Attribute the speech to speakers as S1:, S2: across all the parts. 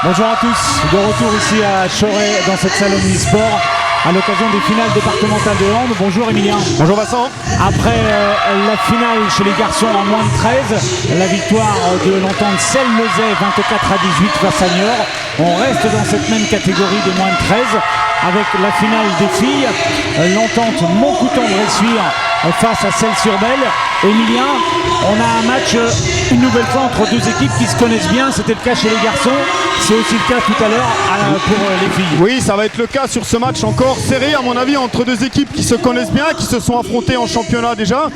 S1: Bonjour à tous, de retour ici à Choret dans cette salle Omnisport à l'occasion des finales départementales de hand. Bonjour Emilien.
S2: Bonjour Vincent.
S1: Après la finale chez les garçons en moins de 13, la victoire de l'entente Selle-Lezay 24 à 18 face à Niort. On reste dans cette même catégorie des moins de 13 avec la finale des filles, l'entente Montcouton-Bressuire face à Selle-sur-Belle. Emilien, on a un match une nouvelle fois entre deux équipes qui se connaissent bien. C'était le cas chez les garçons, c'est aussi le cas tout à l'heure pour les filles.
S2: Oui, ça va être le cas sur ce match encore serré à mon avis entre deux équipes qui se connaissent bien, qui se sont affrontées en championnat déjà.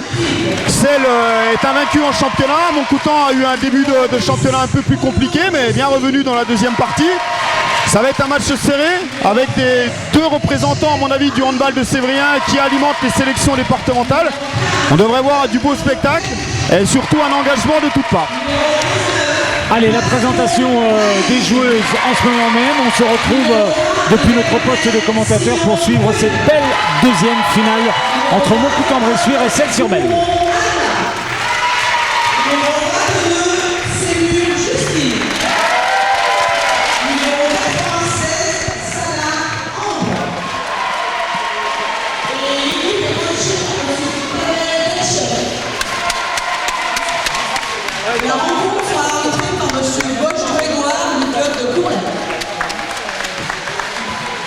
S2: Selle est invaincue en championnat. Montcouton a eu un début de championnat un peu plus compliqué, mais bien revenu dans la deuxième partie. Ça va être un match serré avec deux représentants à mon avis du handball de Sévrien qui alimentent les sélections départementales. On devrait voir du beau spectacle et surtout un engagement de toutes parts.
S1: Allez, la présentation des joueuses en ce moment même. On se retrouve depuis notre poste de commentateur pour suivre cette belle deuxième finale entre Montcouton-Bressuire et Selle-sur-Belle.
S3: La rencontre sera arbitrée par M. Bosch-Grégoire du club de Courlet.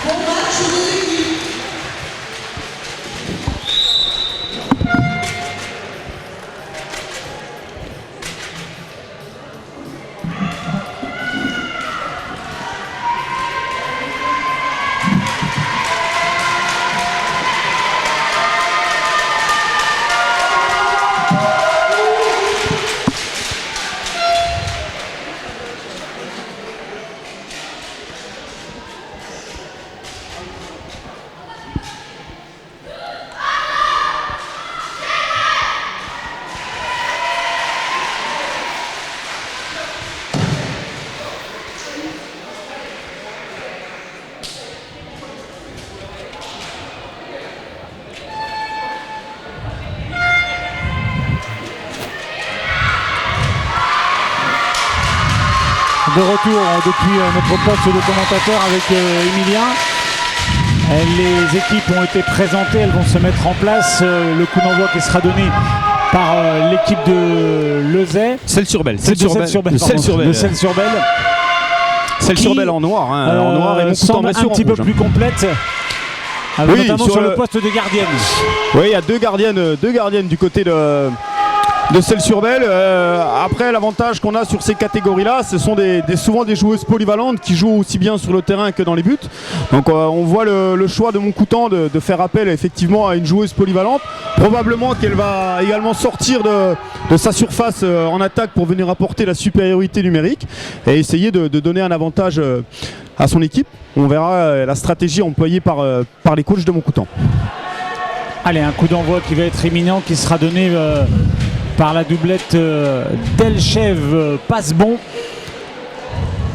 S3: Pour match de l'équipe.
S1: De retour depuis notre poste de commentateur avec Emilien. Les équipes ont été présentées, elles vont se mettre en place. Le coup d'envoi qui sera donné par l'équipe de Lezay.
S2: Selle-sur-Belle.
S1: Selle-sur-Belle.
S2: Selle-sur-Belle en noir. En noir et
S1: semble un petit peu plus complète.
S2: Oui,
S1: notamment sur le poste de gardienne.
S2: Oui, il y a deux gardiennes du côté de Selle-sur-Belle. Après, l'avantage qu'on a sur ces catégories-là, ce sont souvent des joueuses polyvalentes qui jouent aussi bien sur le terrain que dans les buts. Donc on voit le choix de Montcouton de faire appel effectivement à une joueuse polyvalente. Probablement qu'elle va également sortir de sa surface en attaque pour venir apporter la supériorité numérique et essayer de donner un avantage à son équipe. On verra la stratégie employée par les coachs de Montcouton.
S1: Allez, un coup d'envoi qui va être imminent, qui sera donné par la doublette Delchev Passebon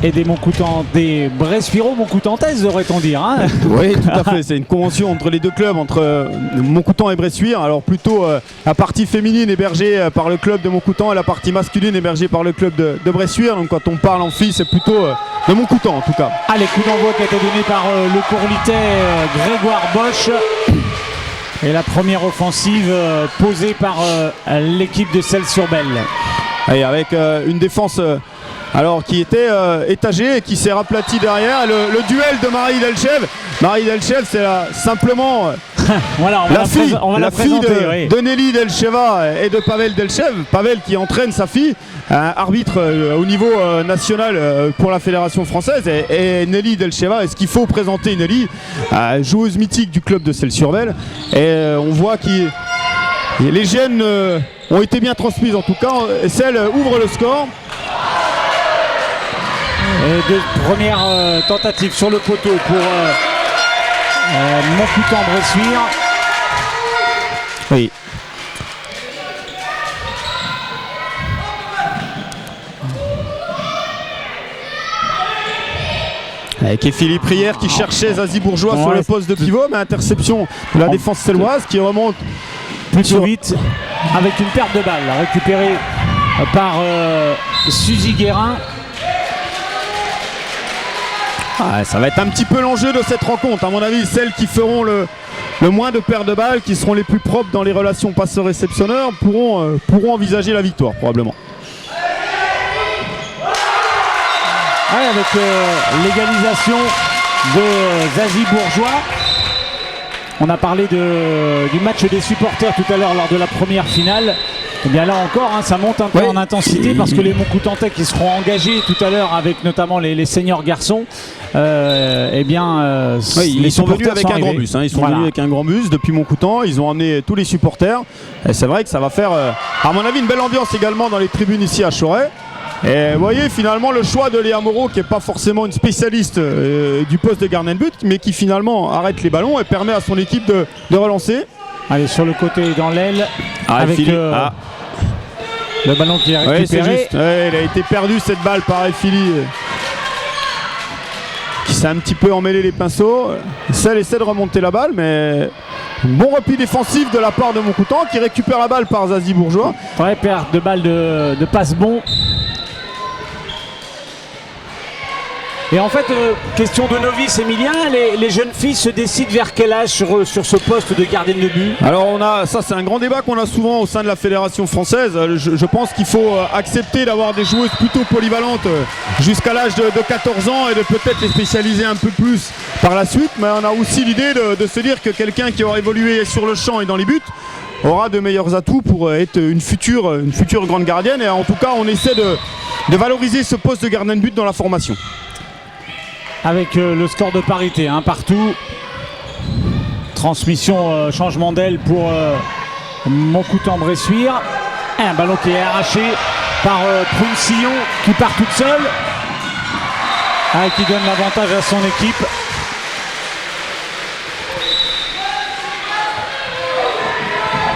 S1: et des Montcouton, des Bressuireaux Montcoutantaises, aurait-on dire. Hein.
S2: Oui, tout à fait. C'est une convention entre les deux clubs, entre Montcouton et Bressuire. Alors plutôt la partie féminine hébergée par le club de Montcouton et la partie masculine hébergée par le club de Bressuire. Donc quand on parle en filles, c'est plutôt de Montcouton en tout cas.
S1: Allez, coup d'envoi qui a été donné par le Courlitais Grégoire Bosch. Et la première offensive posée par l'équipe de Selle-sur-Belle.
S2: Et avec une défense qui était étagée et qui s'est raplatie derrière. Le duel de Marie Delchev. Marie Delchev, c'est simplement
S1: voilà,
S2: la fille
S1: oui.
S2: de Nelly Delcheva et de Pavel Delchev. Pavel qui entraîne sa fille, arbitre au niveau national pour la Fédération française. Et Nelly Delcheva, est-ce qu'il faut présenter Nelly, joueuse mythique du club de Selle-sur-Belle. Et on voit que les gènes ont été bien transmises en tout cas. Selle ouvre le score.
S1: Et de première tentative sur le poteau pour Montcouton-Bressuire.
S2: Oui. Avec Philippe Prière qui cherchait Zazie Bourgeois sur le poste de pivot, mais interception de la défense selloise qui remonte
S1: plutôt vite avec une perte de balle récupérée par Suzy Guérin.
S2: Ça va être un petit peu l'enjeu de cette rencontre. À mon avis, celles qui feront le moins de pertes de balles, qui seront les plus propres dans les relations passeurs-réceptionneurs, pourront envisager la victoire probablement.
S1: Ouais, avec l'égalisation de Zazie Bourgeois. On a parlé du match des supporters tout à l'heure lors de la première finale. Et bien là encore, ça monte un peu en intensité parce que les Montcoutantais qui seront engagés tout à l'heure avec notamment les seniors garçons,
S2: ils sont venus avec un grand bus. Ils sont venus avec un grand bus depuis Montcoutan. Ils ont emmené tous les supporters. Et c'est vrai que ça va faire, à mon avis, une belle ambiance également dans les tribunes ici à Choret. Et vous voyez finalement le choix de Léa Moreau, qui n'est pas forcément une spécialiste du poste de gardien de but, mais qui finalement arrête les ballons et permet à son équipe de relancer.
S1: Allez, sur le côté dans l'aile avec le ballon qui est récupéré.
S2: Il a été perdu cette balle par Efili, qui s'est un petit peu emmêlé les pinceaux. Celle essaie de remonter la balle, mais bon repli défensif de la part de Montcoutan qui récupère la balle par Zazie Bourgeois.
S1: Ouais, perte de balle de passe bon. Et en fait, question de novice, Emilien, les jeunes filles se décident vers quel âge sur ce poste de gardienne de but?
S2: Alors ça c'est un grand débat qu'on a souvent au sein de la fédération française. Je pense qu'il faut accepter d'avoir des joueuses plutôt polyvalentes jusqu'à l'âge de 14 ans et de peut-être les spécialiser un peu plus par la suite. Mais on a aussi l'idée de se dire que quelqu'un qui aura évolué sur le champ et dans les buts aura de meilleurs atouts pour être une future grande gardienne. Et en tout cas, on essaie de valoriser ce poste de gardien de but dans la formation.
S1: Avec le score de parité, partout. Transmission, changement d'aile pour Montcoutan-Bressuire. Un ballon qui est arraché par Prune-Sillon qui part toute seule. Qui donne l'avantage à son équipe.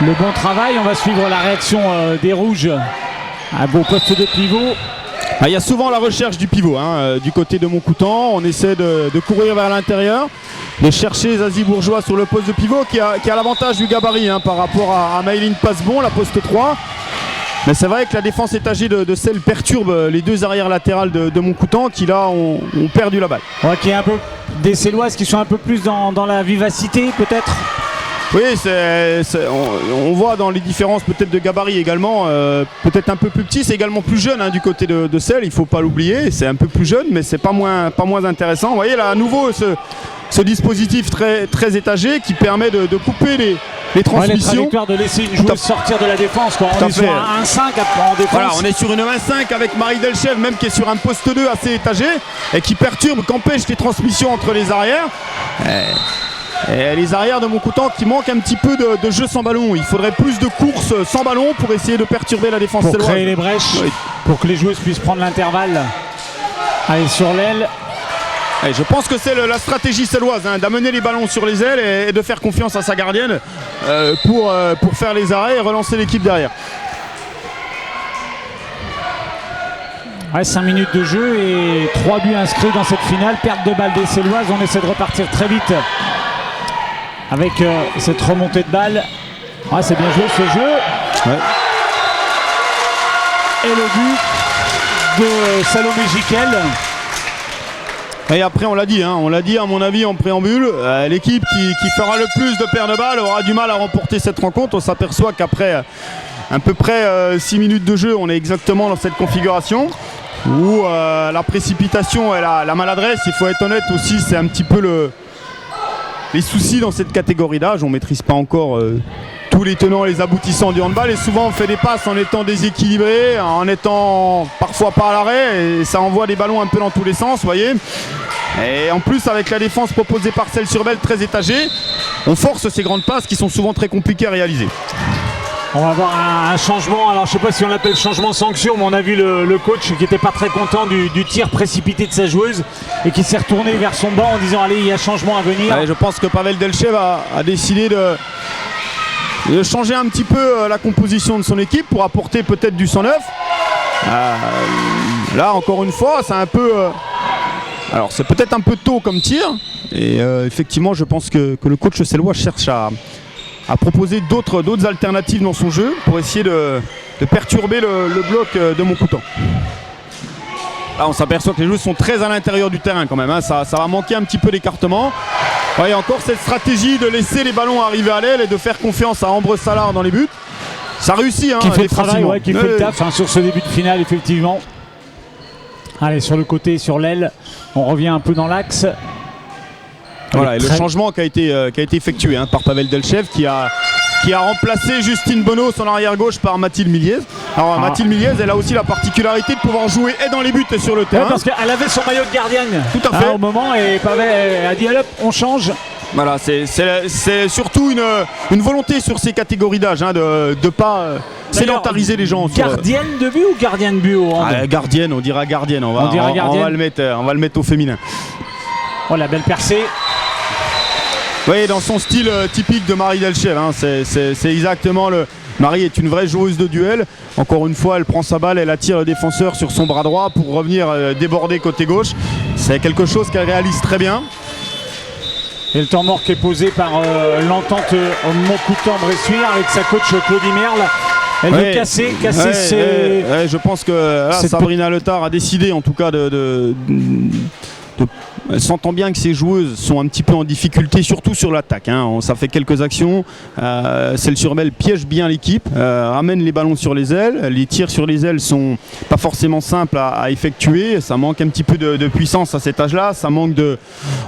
S1: Le bon travail, on va suivre la réaction des Rouges. Un beau poste de pivot.
S2: Il y a souvent la recherche du pivot du côté de Montcoutan. On essaie de courir vers l'intérieur, de chercher Zazie Bourgeois sur le poste de pivot qui a l'avantage du gabarit par rapport à Maëline Passebon, la poste 3. Mais c'est vrai que la défense étagée de Celle perturbe les deux arrières latérales de Montcoutan qui là ont perdu la balle.
S1: Ouais, qui est un peu des Celloises qui sont un peu plus dans la vivacité peut-être.
S2: Oui, on voit dans les différences peut-être de gabarit également, peut-être un peu plus petit, c'est également plus jeune du côté de Celle, il ne faut pas l'oublier, c'est un peu plus jeune mais c'est pas moins intéressant. Vous voyez là à nouveau ce dispositif très, très étagé qui permet de couper les transmissions.
S1: Les trajectoires de laisser une joueuse sortir de la défense. On est sur un 1-5 en défense. Voilà,
S2: on est sur une 1-5 avec Marie Delchèvre même qui est sur un poste 2 assez étagé et qui perturbe, qui empêche les transmissions entre les arrières. Et les arrières de Montcoutan qui manquent un petit peu de jeu sans ballon. Il faudrait plus de courses sans ballon pour essayer de perturber la défense
S1: pour
S2: celloise.
S1: Créer les brèches, pour que les joueuses puissent prendre l'intervalle. Allez, sur l'aile.
S2: Je pense que c'est la stratégie celloise d'amener les ballons sur les ailes et de faire confiance à sa gardienne pour faire les arrêts et relancer l'équipe derrière.
S1: 5 minutes de jeu et 3 buts inscrits dans cette finale. Perte de balle des Celloises. On essaie de repartir très vite avec cette remontée de balle. C'est bien joué ce jeu. Ouais. Et le but de Salomé Giquel.
S2: Et après on l'a dit à mon avis en préambule, l'équipe qui fera le plus de pertes de balles aura du mal à remporter cette rencontre. On s'aperçoit qu'après à peu près 6 minutes de jeu, on est exactement dans cette configuration où la précipitation et la maladresse, il faut être honnête aussi, c'est un petit peu les soucis dans cette catégorie d'âge. On ne maîtrise pas encore tous les tenants et les aboutissants du handball et souvent on fait des passes en étant déséquilibré, en étant parfois pas à l'arrêt et ça envoie des ballons un peu dans tous les sens, vous voyez. Et en plus avec la défense proposée par Celle-sur-Belle très étagée, on force ces grandes passes qui sont souvent très compliquées à réaliser.
S1: On va avoir un changement, alors je ne sais pas si on l'appelle changement sanction, mais on a vu le coach qui n'était pas très content du tir précipité de sa joueuse et qui s'est retourné vers son banc en disant allez, il y a changement à venir.
S2: Je pense que Pavel Delchev a décidé de changer un petit peu la composition de son équipe pour apporter peut-être du sang neuf. Là encore une fois, c'est un peu... alors c'est peut-être un peu tôt comme tir et effectivement je pense que le coach cellois cherche à proposer d'autres alternatives dans son jeu pour essayer de perturber le bloc de Montcoutan. Là, on s'aperçoit que les joueurs sont très à l'intérieur du terrain quand même, hein. Ça va manquer un petit peu d'écartement. Ouais, encore cette stratégie de laisser les ballons arriver à l'aile et de faire confiance à Ambre Salard dans les buts. Ça réussit, hein,
S1: qui fait le travail,
S2: défensivement.
S1: qui fait le taf, hein, sur ce début de finale, effectivement. Allez, sur le côté, sur l'aile, on revient un peu dans l'axe.
S2: Voilà, et le changement qui a été effectué, hein, par Pavel Delchev qui a remplacé Justine Bonneau, son arrière gauche, par Mathilde Miliez. Alors Mathilde Miliez, elle a aussi la particularité de pouvoir jouer et dans les buts et sur le terrain.
S1: Ouais, parce qu'elle avait son maillot de gardienne.
S2: Tout à fait.
S1: Au moment, et Pavel a dit allez hop, on change.
S2: Voilà, c'est surtout une volonté sur ces catégories d'âge, hein, de ne pas sédentariser les gens.
S1: Gardienne de but ou gardienne de but au hand?
S2: Gardienne, on dira gardienne. On va le mettre au féminin.
S1: Oh, la belle percée.
S2: Oui, dans son style typique de Marie Delchev, hein, c'est exactement le. Marie est une vraie joueuse de duel. Encore une fois, elle prend sa balle, elle attire le défenseur sur son bras droit pour revenir déborder côté gauche. C'est quelque chose qu'elle réalise très bien.
S1: Et le temps mort qui est posé par l'entente Montcoutan-Bressuire avec sa coach Claudie Merle. Elle veut casser ses...
S2: je pense que là, Sabrina Letard a décidé en tout cas elle s'entend bien que ces joueuses sont un petit peu en difficulté, surtout sur l'attaque, hein. Ça fait quelques actions. Celles-sur-Belle piège bien l'équipe, ramène les ballons sur les ailes. Les tirs sur les ailes sont pas forcément simples à effectuer. Ça manque un petit peu de puissance à cet âge-là. Ça manque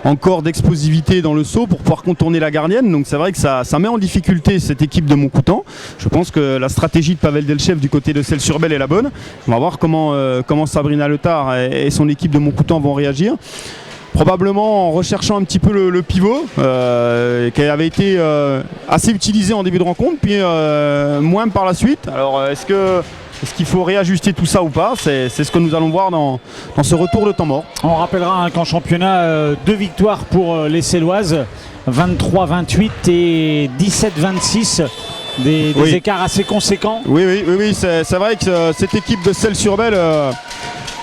S2: encore d'explosivité dans le saut pour pouvoir contourner la gardienne. Donc c'est vrai que ça met en difficulté cette équipe de Montcoutan. Je pense que la stratégie de Pavel Delchev du côté de Celles-sur-Belle est la bonne. On va voir comment Sabrina Letard et son équipe de Montcoutan vont réagir. Probablement en recherchant un petit peu le pivot qui avait été assez utilisé en début de rencontre, puis moins par la suite. Alors est-ce qu'il faut réajuster tout ça ou pas? C'est ce que nous allons voir dans ce retour de temps mort.
S1: On rappellera qu'en championnat, 2 victoires pour les Céloises, 23-28 et 17-26. Des écarts assez conséquents.
S2: Oui, c'est vrai que cette équipe de Celles-sur-Belle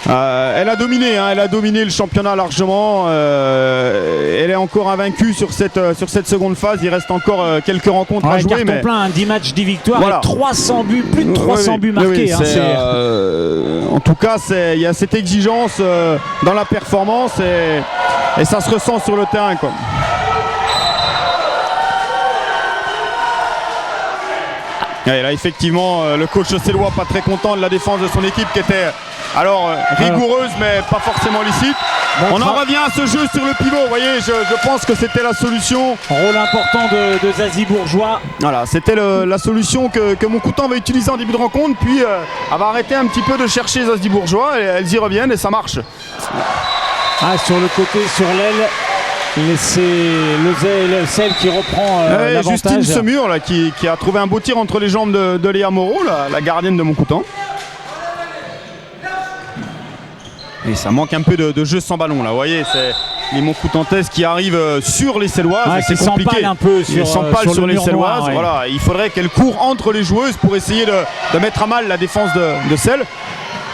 S2: elle a dominé, hein, elle a dominé le championnat largement. Elle est encore invaincue sur cette seconde phase. Il reste encore quelques rencontres à jouer.
S1: Mais plein, 10 matchs, 10 victoires, voilà. Et 300 buts, plus de 300 buts marqués.
S2: En tout cas, il y a cette exigence dans la performance et ça se ressent sur le terrain, quoi. Et là, effectivement, le coach Célois pas très content de la défense de son équipe qui était rigoureuse mais pas forcément licite. On en revient à ce jeu sur le pivot. Vous voyez, je pense que c'était la solution.
S1: Rôle important de Zazie Bourgeois.
S2: Voilà, c'était la solution que Montcoutan va utiliser en début de rencontre. Puis elle va arrêter un petit peu de chercher Zazie Bourgeois. Et elles y reviennent et ça marche.
S1: Sur le côté, sur l'aile. C'est celle qui reprend l'avantage.
S2: Justine Semur là, qui a trouvé un beau tir entre les jambes de Léa Moreau, la gardienne de Montcoutan. Et ça manque un peu de jeu sans ballon là, vous voyez, c'est les Montcoutantaises qui arrivent sur les Céloises.
S1: C'est compliqué. Un peu sur
S2: les Céloises.
S1: Noir,
S2: voilà, il faudrait qu'elles courent entre les joueuses pour essayer de mettre à mal la défense de Celles.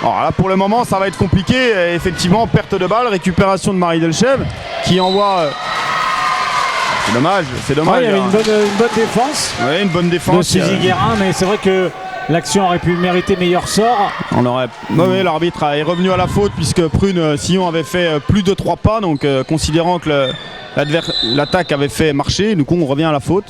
S2: Alors là pour le moment ça va être compliqué, et effectivement perte de balle, récupération de Marie Delchev qui envoie. C'est dommage.
S1: Il y avait une bonne défense.
S2: Oui, une bonne défense.
S1: De Suzy Guérin, mais c'est vrai que l'action aurait pu mériter meilleur sort.
S2: L'arbitre est revenu à la faute puisque Prune Sillon avait fait plus de 3 pas, donc considérant que l'attaque avait fait marcher, du coup on revient à la faute.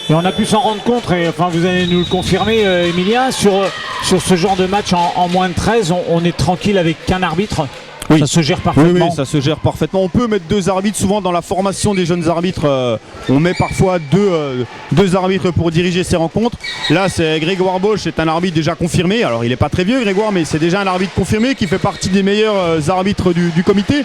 S1: Et on a pu s'en rendre compte, et enfin vous allez nous le confirmer, Emilia, sur ce genre de match en moins de 13, on est tranquille avec qu'un arbitre. Oui. Ça se gère parfaitement.
S2: Oui, ça se gère parfaitement. On peut mettre 2 arbitres. Souvent dans la formation des jeunes arbitres, on met parfois deux arbitres pour diriger ces rencontres. Là, c'est Grégoire Bosch, c'est un arbitre déjà confirmé. Alors il n'est pas très vieux, Grégoire, mais c'est déjà un arbitre confirmé qui fait partie des meilleurs arbitres du comité.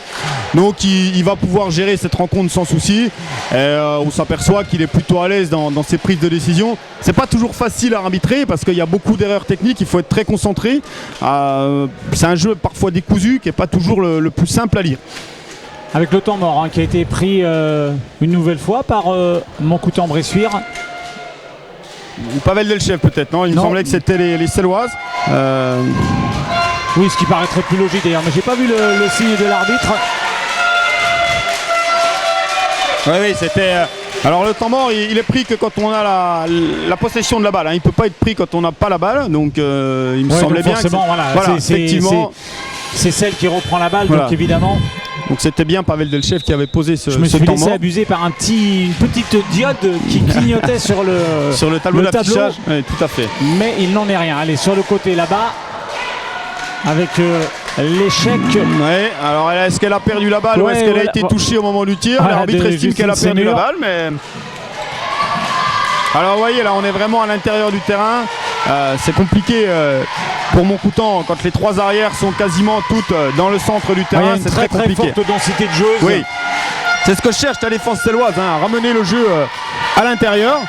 S2: Donc il va pouvoir gérer cette rencontre sans souci. On s'aperçoit qu'il est plutôt à l'aise dans ses prises de décision. C'est pas toujours facile à arbitrer parce qu'il y a beaucoup d'erreurs techniques. Il faut être très concentré. C'est un jeu parfois décousu qui n'est pas toujours le plus simple à lire.
S1: Avec le temps mort qui a été pris une nouvelle fois par Montcoutan-Bressuire.
S2: Ou Pavel Delchev peut-être, non? Il me semblait que c'était les Céloises.
S1: Oui, ce qui paraîtrait plus logique d'ailleurs, mais j'ai pas vu le signe de l'arbitre.
S2: Oui, c'était Alors le temps mort, il est pris que quand on a la possession de la balle. Hein. Il ne peut pas être pris quand on n'a pas la balle. Donc il me semblait bien que
S1: voilà,
S2: effectivement,
S1: c'est celle qui reprend la balle.
S2: Voilà.
S1: Donc évidemment.
S2: Donc c'était bien Pavel Delchev qui avait posé ce temps mort.
S1: Je me suis laissé abuser par une petite diode qui clignotait sur
S2: le tableau d'affichage. Oui, tout à fait.
S1: Mais il n'en est rien. Allez, sur le côté là-bas, avec l'échec.
S2: Ouais, alors est-ce qu'elle a perdu la balle ou est-ce qu'elle a été touchée au moment du tir? L'arbitre estime qu'elle a perdu la balle, mais... Alors vous voyez, là on est vraiment à l'intérieur du terrain. C'est compliqué pour Montcoutan quand les trois arrières sont quasiment toutes dans le centre du terrain. C'est très compliqué.
S1: Très forte densité de joueuses.
S2: Oui, c'est ce que cherche la défense selloise, hein, ramener le jeu à l'intérieur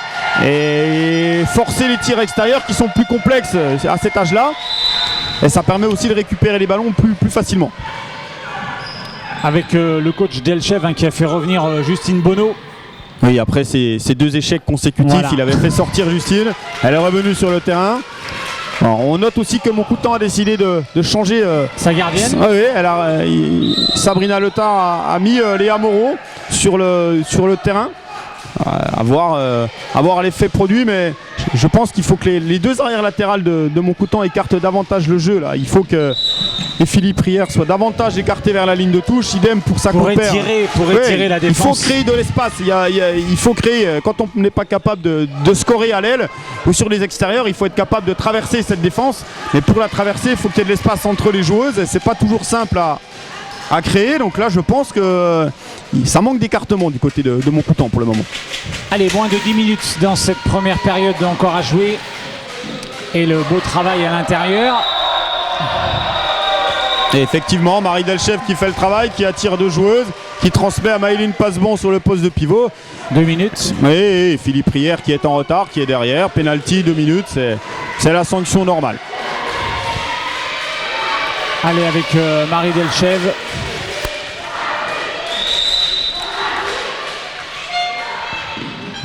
S2: et forcer les tirs extérieurs qui sont plus complexes à cet âge-là. Et ça permet aussi de récupérer les ballons plus facilement.
S1: Avec le coach Delchev qui a fait revenir Justine Bonneau.
S2: Oui, après ces deux échecs consécutifs, voilà. Il avait fait sortir Justine. Elle est revenue sur le terrain. Alors, on note aussi que Montcoutan a décidé de changer
S1: sa gardienne.
S2: Oui, Sabrina Letard a mis Léa Moreau sur le terrain. À voir l'effet produit, mais je pense qu'il faut que les deux arrières latérales de Montcoutan écartent davantage le jeu. Là. Il faut que Philippe Prière soit davantage écarté vers la ligne de touche, idem pour sa compère.
S1: Pour étirer la défense.
S2: Il faut créer de l'espace, il faut créer, quand on n'est pas capable de scorer à l'aile ou sur les extérieurs, il faut être capable de traverser cette défense, mais pour la traverser, il faut qu'il y ait de l'espace entre les joueuses, et c'est pas toujours simple à créer, donc là je pense que ça manque d'écartement du côté de Montcoutan pour le moment.
S1: Allez, moins de 10 minutes dans cette première période encore à jouer, et le beau travail à l'intérieur.
S2: Et effectivement, Marie Delchev qui fait le travail, qui attire deux joueuses, qui transmet à Maëline Passebon sur le poste de pivot.
S1: 2 minutes.
S2: Et Philippe Prière qui est en retard, qui est derrière. Penalty, 2 minutes, c'est la sanction normale.
S1: Allez, avec Marie Delchev.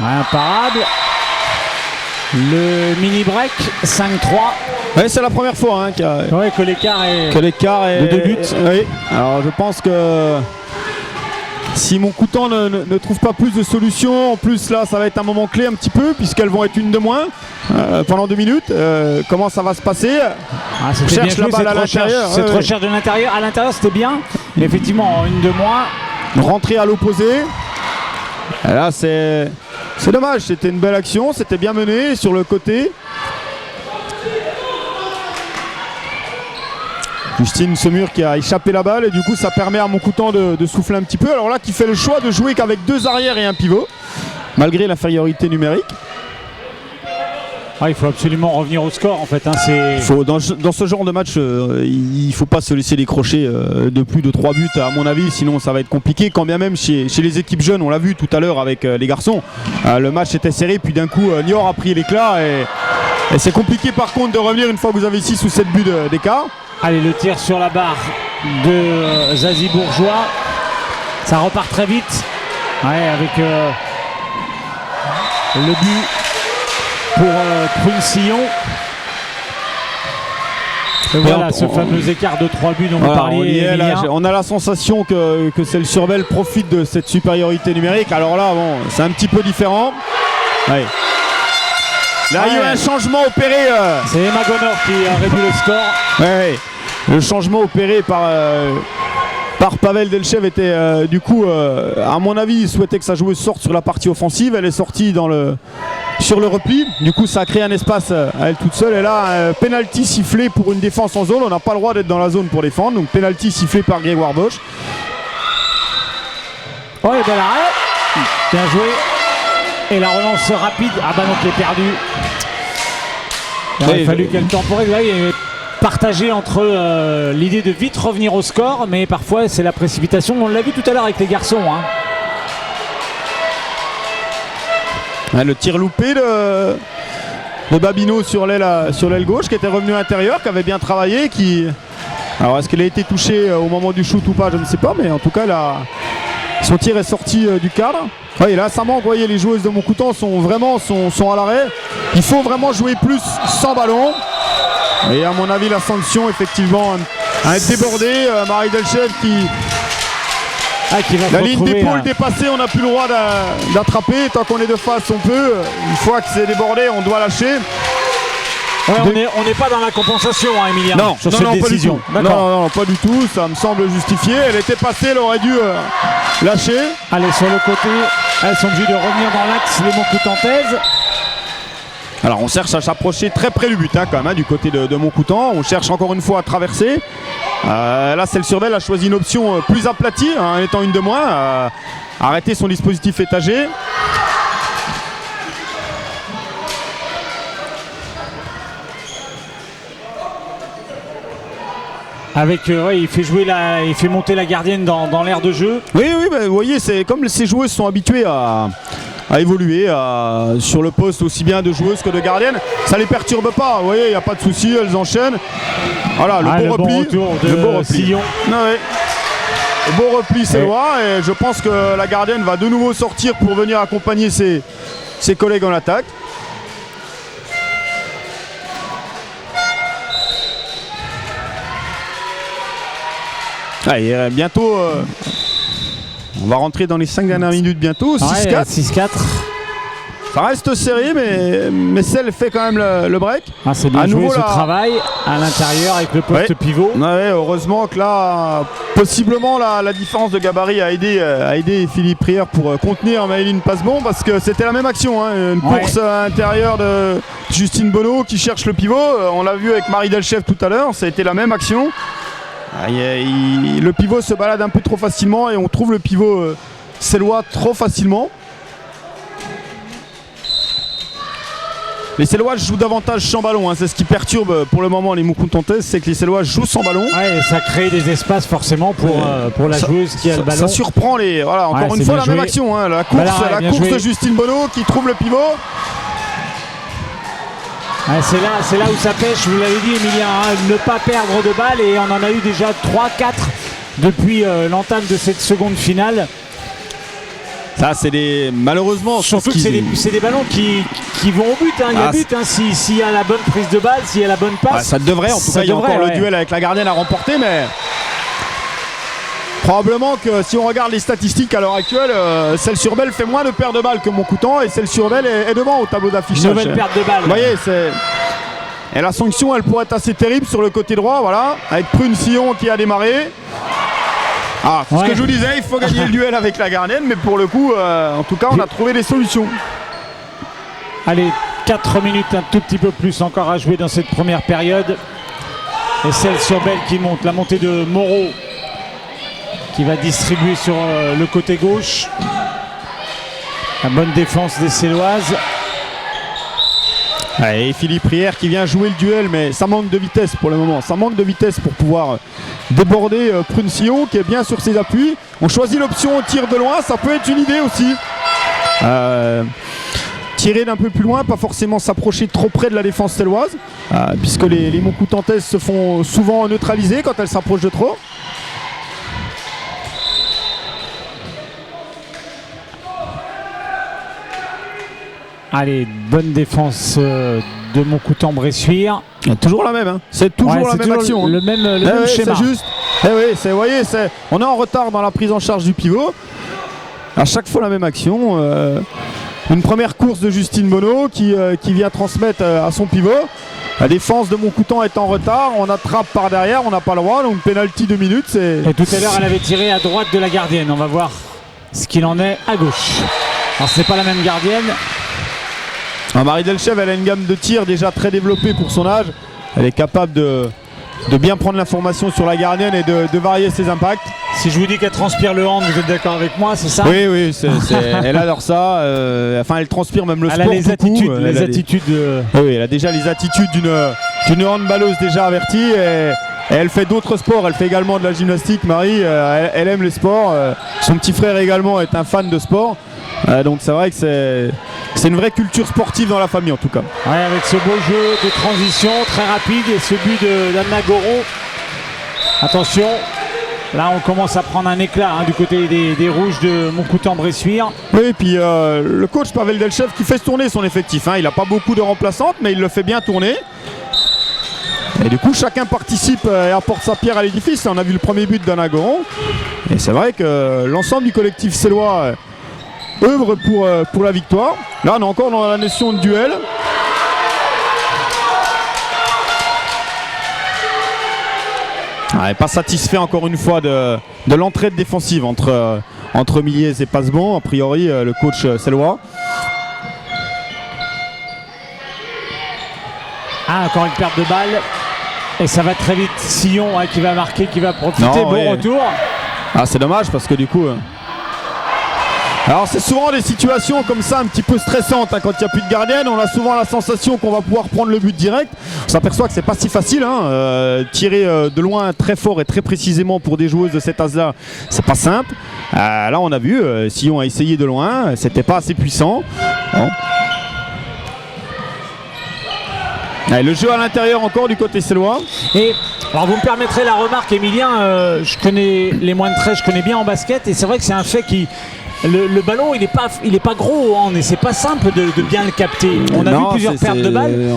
S1: Imparable. Le mini break 5-3.
S2: Oui, c'est la première fois
S1: que l'écart est
S2: de
S1: 2 buts.
S2: Oui. Alors je pense que si Montcoutan ne trouve pas plus de solutions, en plus là ça va être un moment clé un petit peu puisqu'elles vont être une de moins pendant 2 minutes. Comment ça va se passer?
S1: Cherche la balle à l'intérieur. Cette recherche de l'intérieur. À l'intérieur c'était bien. Mais effectivement, une de moins.
S2: Rentrer à l'opposé. Et là c'est dommage, c'était une belle action, c'était bien mené sur le côté. Justine Semur qui a échappé la balle et du coup ça permet à Montcoutan de souffler un petit peu. Alors là qui fait le choix de jouer qu'avec 2 arrières et un pivot, malgré l'infériorité numérique.
S1: Il faut absolument revenir au score en fait.
S2: Dans ce genre de match, il ne faut pas se laisser décrocher de plus de 3 buts à mon avis, sinon ça va être compliqué. Quand bien même chez les équipes jeunes, on l'a vu tout à l'heure avec les garçons, le match était serré, puis d'un coup Niort a pris l'éclat et c'est compliqué par contre de revenir une fois que vous avez 6 ou 7 buts d'écart.
S1: Allez, le tir sur la barre de Zazie Bourgeois, ça repart très vite avec le but pour Prune-Sillon. Voilà ce fameux écart de 3 buts dont vous parliez.
S2: On a la sensation que Celle sur Belle profite de cette supériorité numérique. Alors là, bon, c'est un petit peu différent. Ouais. Là, il y a eu un changement opéré.
S1: C'est Emma Gonor qui a réduit le score.
S2: Ouais. Le changement opéré par Pavel Delchev était du coup, à mon avis, il souhaitait que sa joueuse sorte sur la partie offensive. Elle est sortie sur le repli. Du coup, ça a créé un espace à elle toute seule. Et là, penalty sifflé pour une défense en zone. On n'a pas le droit d'être dans la zone pour défendre. Donc, penalty sifflé par Grégoire Bosch.
S1: Oh, et bel arrêt. Bien joué. Et la relance rapide. Ah bah non, qui est perdu. Il aurait fallu qu'elle temporise. Partagé entre l'idée de vite revenir au score, mais parfois c'est la précipitation. On l'a vu tout à l'heure avec les garçons.
S2: Le tir loupé de Babineau sur l'aile gauche qui était revenu à l'intérieur, qui avait bien travaillé. Alors est-ce qu'elle a été touchée au moment du shoot ou pas, je ne sais pas, mais en tout cas son tir est sorti du cadre. Oui, là ça manque, vous voyez, les joueuses de Montcoutan sont à l'arrêt. Il faut vraiment jouer plus sans ballon. Et à mon avis, la sanction, effectivement, a été débordée. Marie Delchev
S1: qui va se
S2: La ligne
S1: retrouver,
S2: d'épaule dépassée, on n'a plus le droit d'attraper. Tant qu'on est de face, on peut. Une fois que c'est débordé, on doit lâcher.
S1: Ouais, on n'est pas dans la compensation, hein, Emilien,
S2: Non,
S1: sur
S2: non,
S1: cette
S2: non,
S1: décision.
S2: pas du tout. Non, pas du tout. Ça me semble justifié. Elle était passée, elle aurait dû lâcher.
S1: Allez, sur le côté, elles sont obligées de revenir dans l'axe, les Montcoutantaises.
S2: Alors on cherche à s'approcher très près du but quand même, du côté de Montcoutan. On cherche encore une fois à traverser. Là, Celles-sur-Belle a choisi une option plus aplatie, en étant une de moins. Arrêter son dispositif étagé.
S1: Avec, il fait monter la gardienne dans l'aire de jeu.
S2: Oui, bah, vous voyez, c'est comme ces joueuses sont habituées à évoluer sur le poste aussi bien de joueuses que de gardiennes. Ça les perturbe pas, vous voyez, il n'y a pas de souci, elles enchaînent. Voilà, le beau repli.
S1: Le beau repli. Sillon.
S2: Ah, ouais. Le beau repli Célois, et je pense que la gardienne va de nouveau sortir pour venir accompagner ses collègues en attaque. Allez, bientôt, on va rentrer dans les 5 dernières minutes bientôt, 6-4.
S1: 6-4.
S2: Ça reste serré, mais Celle fait quand même le break.
S1: C'est bien joué ce travail à l'intérieur avec le poste pivot.
S2: Ouais, heureusement que là, possiblement la différence de gabarit a aidé Philippe Prière pour contenir Maëline Passebon, parce que c'était la même action, une course à l'intérieur de Justine Bonneau qui cherche le pivot. On l'a vu avec Marie Delchef tout à l'heure, ça a été la même action. Le pivot se balade un peu trop facilement et on trouve le pivot Célois trop facilement. Les Célois jouent davantage sans ballon, c'est ce qui perturbe pour le moment les Montcoutantaises, c'est que les Célois jouent sans ballon.
S1: Ouais, ça crée des espaces forcément pour la joueuse qui a le ballon.
S2: Ça surprend les. Voilà, encore une fois la même action, la course de Justine Bonneau qui trouve le pivot.
S1: C'est là où ça pêche, vous l'avez dit Emilien, ne pas perdre de balles, et on en a eu déjà 3-4 depuis l'entame de cette seconde finale.
S2: Ça c'est malheureusement.
S1: Surtout que c'est des ballons qui vont au but, il y a but, s'il y a la bonne prise de balle, s'il y a la bonne passe.
S2: Ça devrait, en tout cas il y a encore le duel avec la gardienne à remporter, mais probablement que si on regarde les statistiques à l'heure actuelle, Celles-sur-Belle fait moins de pertes de balles que Montcoutan, et Celles-sur-Belle est devant au tableau d'affichage.
S1: Nouvelle perte de balles.
S2: Vous voyez, et la sanction elle pourrait être assez terrible sur le côté droit, voilà, avec Prune Sillon qui a démarré. Ce que je vous disais, il faut gagner le duel avec la gardienne, mais pour le coup, en tout cas, on a trouvé des solutions.
S1: Allez, 4 minutes, un tout petit peu plus encore à jouer dans cette première période. Et Celles-sur-Belle qui monte, la montée de Moreau qui va distribuer sur le côté gauche. La bonne défense des Céloises.
S2: Et Philippe Prière qui vient jouer le duel, mais ça manque de vitesse pour le moment. Ça manque de vitesse pour pouvoir déborder Prune Sillon qui est bien sur ses appuis. On choisit l'option tir de loin, ça peut être une idée aussi. Tirer d'un peu plus loin, pas forcément s'approcher trop près de la défense céloise, puisque les Montcoutantaises se font souvent neutraliser quand elles s'approchent de trop.
S1: Allez, bonne défense de Montcoutan-Bressuire.
S2: Toujours la même, c'est toujours la même action.
S1: Le même schéma.
S2: C'est juste. Vous voyez, on est en retard dans la prise en charge du pivot. À chaque fois la même action. Une première course de Justine Bonneau qui vient transmettre à son pivot. La défense de Montcoutan est en retard, on attrape par derrière, on n'a pas le droit, donc penalty 2 minutes.
S1: Et tout à l'heure elle avait tiré à droite de la gardienne, on va voir ce qu'il en est à gauche. Alors c'est pas la même gardienne.
S2: Marie Delchef, elle a une gamme de tir déjà très développée pour son âge. Elle est capable de bien prendre l'information sur la gardienne et de varier ses impacts.
S1: Si je vous dis qu'elle transpire le hand, vous êtes d'accord avec moi, c'est ça?
S2: Oui, elle adore ça. Elle transpire même le sport.
S1: Elle a les attitudes.
S2: Oui, elle a déjà les attitudes d'une handballeuse déjà avertie. Et elle fait d'autres sports. Elle fait également de la gymnastique, Marie. Elle aime les sports. Son petit frère également est un fan de sport. Donc c'est vrai que c'est une vraie culture sportive dans la famille en tout cas.
S1: Ouais, avec ce beau jeu de transition très rapide et ce but d'Anna Goro. Attention, là on commence à prendre un éclat du côté des rouges de Montcoutan-Bressuire.
S2: Oui, et puis le coach Pavel Delchef qui fait tourner son effectif. Il n'a pas beaucoup de remplaçantes, mais il le fait bien tourner. Et du coup, chacun participe et apporte sa pierre à l'édifice. On a vu le premier but d'Anagoron. Et c'est vrai que l'ensemble du collectif célois œuvre pour la victoire. Là, on est encore dans la notion de duel. Pas satisfait encore une fois de l'entraide défensive entre Milliez et Passebon, a priori le coach célois.
S1: Encore une perte de balle. Et ça va très vite. Sillon qui va marquer, qui va profiter. Retour.
S2: C'est dommage parce que du coup... Alors c'est souvent des situations comme ça un petit peu stressantes quand il n'y a plus de gardienne. On a souvent la sensation qu'on va pouvoir prendre le but direct. On s'aperçoit que c'est pas si facile. Tirer de loin très fort et très précisément pour des joueuses de cet âge-là, c'est pas simple. Là on a vu, Sillon a essayé de loin, c'était pas assez puissant. Bon. Allez, le jeu à l'intérieur encore du côté célois.
S1: Et alors vous me permettrez la remarque, Emilien, je connais les moins de 13, je connais bien en basket et c'est vrai que c'est un fait qui... Le ballon il est pas gros et c'est pas simple de bien le capter. On a vu plusieurs pertes de balles.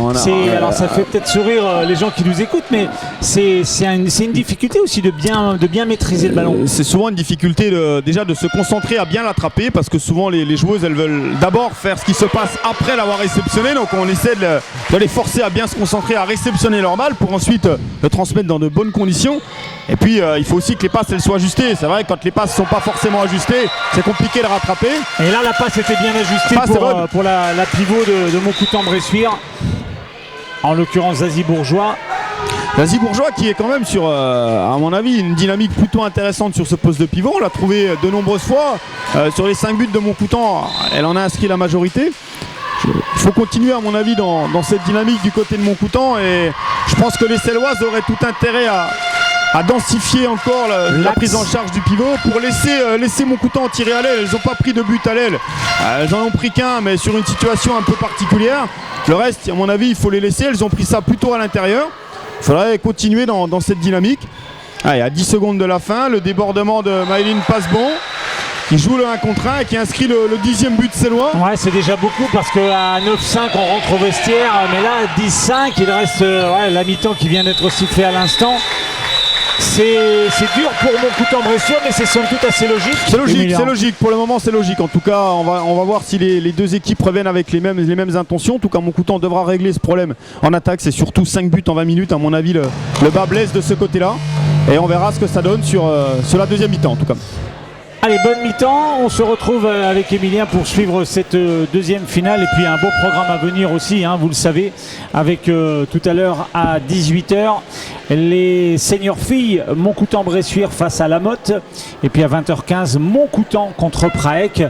S1: Alors ça fait peut-être sourire les gens qui nous écoutent, mais c'est une difficulté aussi de bien maîtriser le ballon.
S2: C'est souvent une difficulté déjà de se concentrer à bien l'attraper parce que souvent les joueuses elles veulent d'abord faire ce qui se passe après l'avoir réceptionné, donc on essaie de les forcer à bien se concentrer à réceptionner leur balle pour ensuite le transmettre dans de bonnes conditions. Et puis il faut aussi que les passes elles soient ajustées. C'est vrai que quand les passes sont pas forcément ajustées, c'est compliqué de rattraper.
S1: Et là la passe était bien ajustée pour la pivot de Montcoutan-Bressuire, en l'occurrence Zazie Bourgeois.
S2: Zazie Bourgeois qui est quand même sur à mon avis une dynamique plutôt intéressante sur ce poste de pivot. On l'a trouvé de nombreuses fois sur les 5 buts de Montcoutan, elle en a inscrit la majorité. Il faut continuer à mon avis dans cette dynamique du côté de Montcoutan et je pense que les Céloises auraient tout intérêt à densifier encore la prise en charge du pivot pour laisser Montcoutan tirer à l'aile. Elles n'ont pas pris de but à l'aile. Elles en ont pris qu'un, mais sur une situation un peu particulière. Le reste, à mon avis, il faut les laisser. Elles ont pris ça plutôt à l'intérieur. Il faudrait continuer dans cette dynamique. Allez, à 10 secondes de la fin, le débordement de Maëline Passebon qui joue le 1 contre 1 et qui inscrit le 10e but célois.
S1: Ouais, c'est déjà beaucoup parce qu'à 9-5 on rentre au vestiaire, mais là 10-5 il reste la mi-temps qui vient d'être sifflée à l'instant. C'est dur pour Montcoutan-Bressuire, mais c'est somme toute assez logique.
S2: C'est logique. Pour le moment, c'est logique. En tout cas, on va voir si les deux équipes reviennent avec les mêmes intentions. En tout cas, Montcoutan devra régler ce problème en attaque. C'est surtout 5 buts en 20 minutes. À mon avis, le bas blesse de ce côté-là. Et on verra ce que ça donne sur la deuxième mi-temps, en tout cas.
S1: Allez, bonne mi-temps. On se retrouve avec Emilien pour suivre cette deuxième finale. Et puis un beau programme à venir aussi, vous le savez, avec tout à l'heure à 18h, les seniors filles Montcoutan-Bressuire face à La Motte. Et puis à 20h15, Montcoutan contre Praec.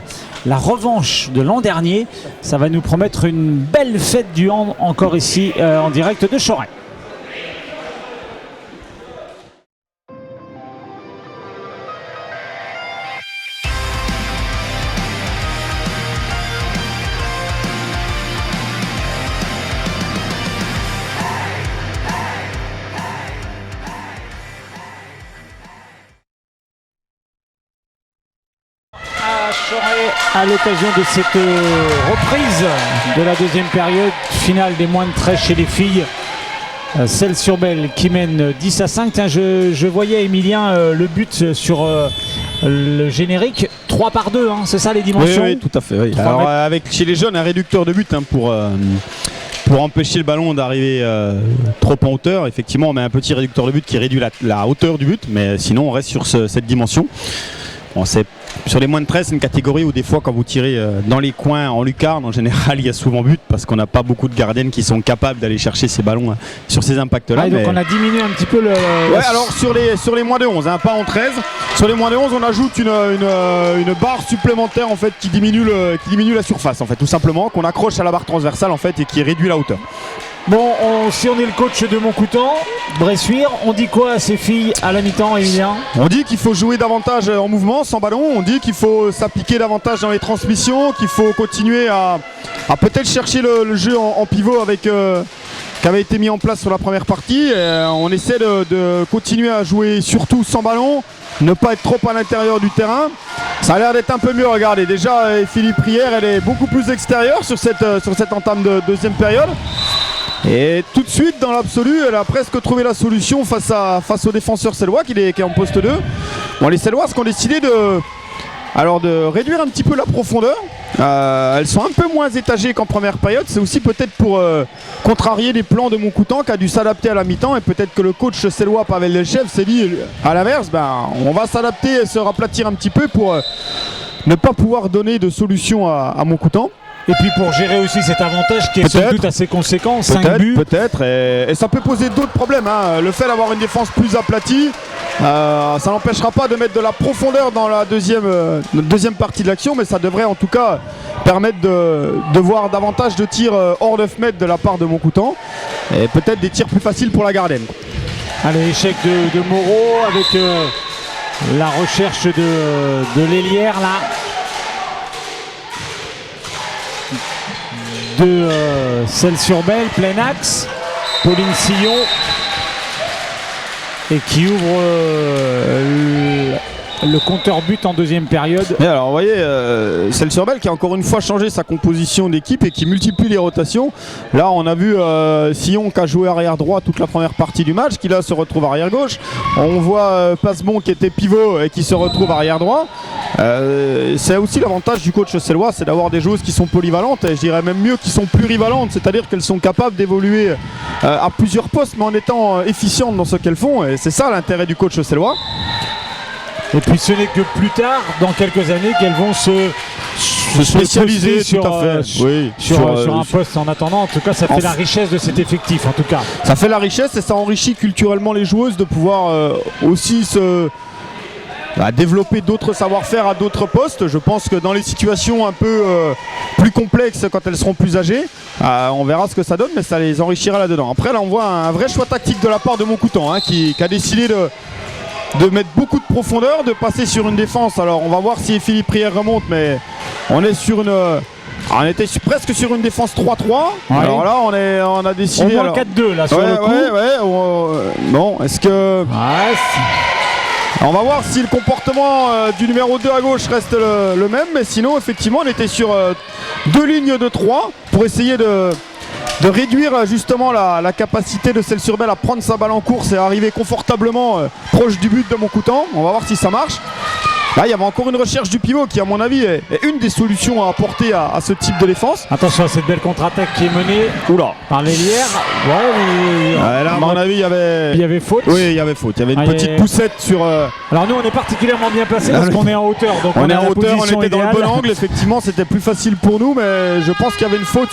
S1: La revanche de l'an dernier. Ça va nous promettre une belle fête du hand encore ici en direct de Choret. À l'occasion de cette reprise de la deuxième période finale des moins de 13 chez les filles, Celles-sur-Belle qui mène 10-5. Tiens, je voyais Emilien le but sur le générique 3/2, c'est ça les dimensions?
S2: Oui, tout à fait. Oui. Alors, avec chez les jeunes un réducteur de but pour empêcher le ballon d'arriver trop en hauteur. Effectivement, on met un petit réducteur de but qui réduit la hauteur du but, mais sinon on reste sur cette dimension. Bon, sur les moins de 13, c'est une catégorie où des fois quand vous tirez dans les coins en lucarne, en général il y a souvent but parce qu'on n'a pas beaucoup de gardiennes qui sont capables d'aller chercher ces ballons sur ces impacts-là.
S1: Donc on a diminué un petit peu le...
S2: Ouais, alors sur les moins de 11, pas en 13. Sur les moins de 11, on ajoute une barre supplémentaire en fait qui diminue la surface en fait, tout simplement, qu'on accroche à la barre transversale en fait et qui réduit la hauteur.
S1: Bon, si on est le coach de Montcoutan-Bressuire, on dit quoi à ces filles à la mi-temps, Emilien?
S2: On dit qu'il faut jouer davantage en mouvement, sans ballon. On dit qu'il faut s'appliquer davantage dans les transmissions, qu'il faut continuer à peut-être chercher le jeu en pivot qui avait été mis en place sur la première partie. On essaie de continuer à jouer surtout sans ballon, ne pas être trop à l'intérieur du terrain. Ça a l'air d'être un peu mieux. Regardez, déjà Philippe Prière, elle est beaucoup plus extérieure sur cette entame de deuxième période. Et tout de suite, dans l'absolu, elle a presque trouvé la solution face aux défenseurs sellois qui est en poste 2. Bon, les Selloises qui ont décidé de réduire un petit peu la profondeur. Elles sont un peu moins étagées qu'en première période. C'est aussi peut-être pour contrarier les plans de Montcoutan qui a dû s'adapter à la mi-temps. Et peut-être que le coach sellois Pavel Delchev s'est dit à l'inverse, on va s'adapter et se raplatir un petit peu pour ne pas pouvoir donner de solution à Montcoutan.
S1: Et puis pour gérer aussi cet avantage qui est sans doute assez conséquent, 5 buts.
S2: Peut-être, et ça peut poser d'autres problèmes. Hein. Le fait d'avoir une défense plus aplatie, ça n'empêchera pas de mettre de la profondeur dans la deuxième partie de l'action, mais ça devrait en tout cas permettre de voir davantage de tirs hors 9 mètres de la part de Montcoutan, et peut-être des tirs plus faciles pour la gardienne.
S1: Allez, échec de Moreau avec la recherche de l'ailière là. De Celles-sur-Belle, plein axe, Pauline Sillon et qui ouvre le compteur but en deuxième période.
S2: Et alors vous voyez, Celles-sur-Belle qui a encore une fois changé sa composition d'équipe et qui multiplie les rotations. Là on a vu Sillon qui a joué arrière droit toute la première partie du match, qui là se retrouve arrière gauche. On voit Passemont qui était pivot et qui se retrouve arrière droit. C'est aussi l'avantage du coach sellois, c'est d'avoir des joueuses qui sont polyvalentes, et je dirais même mieux qui sont plurivalentes, c'est-à-dire qu'elles sont capables d'évoluer à plusieurs postes mais en étant efficientes dans ce qu'elles font, et c'est ça l'intérêt du coach sellois.
S1: Et puis ce n'est que plus tard, dans quelques années, qu'elles vont se spécialiser sur un poste en attendant. En tout cas, ça fait la richesse de cet effectif. En tout cas,
S2: ça fait la richesse et ça enrichit culturellement les joueuses de pouvoir aussi développer d'autres savoir-faire à d'autres postes. Je pense que dans les situations un peu plus complexes, quand elles seront plus âgées, on verra ce que ça donne, mais ça les enrichira là-dedans. Après, là, on voit un vrai choix tactique de la part de Montcoutan, qui a décidé de mettre beaucoup de profondeur, de passer sur une défense. Alors on va voir si Philippe Prière remonte, mais on est sur on était presque sur une défense 3-3. Ouais. Alors là on a décidé.
S1: On est 4-2 là sur le coup.
S2: Bon, est-ce que. On va voir si le comportement du numéro 2 à gauche reste le même, mais sinon effectivement on était sur 2 lignes de 3 pour essayer de réduire justement la capacité de Celles-sur-Belle à prendre sa balle en course et à arriver confortablement proche du but de Montcoutan. On va voir si ça marche. Là il y avait encore une recherche du pivot qui à mon avis est une des solutions à apporter à ce type de défense.
S1: Attention à cette belle contre-attaque qui est menée par l'ailière.
S2: Là à mon avis il y avait
S1: faute.
S2: Oui, il y avait faute. Il y avait une petite poussette sur.
S1: Alors nous on est particulièrement bien placés parce qu'on est en hauteur. Donc
S2: on est en hauteur, on était
S1: idéale.
S2: dans le bon angle. Effectivement c'était plus facile pour nous, mais je pense qu'il y avait une faute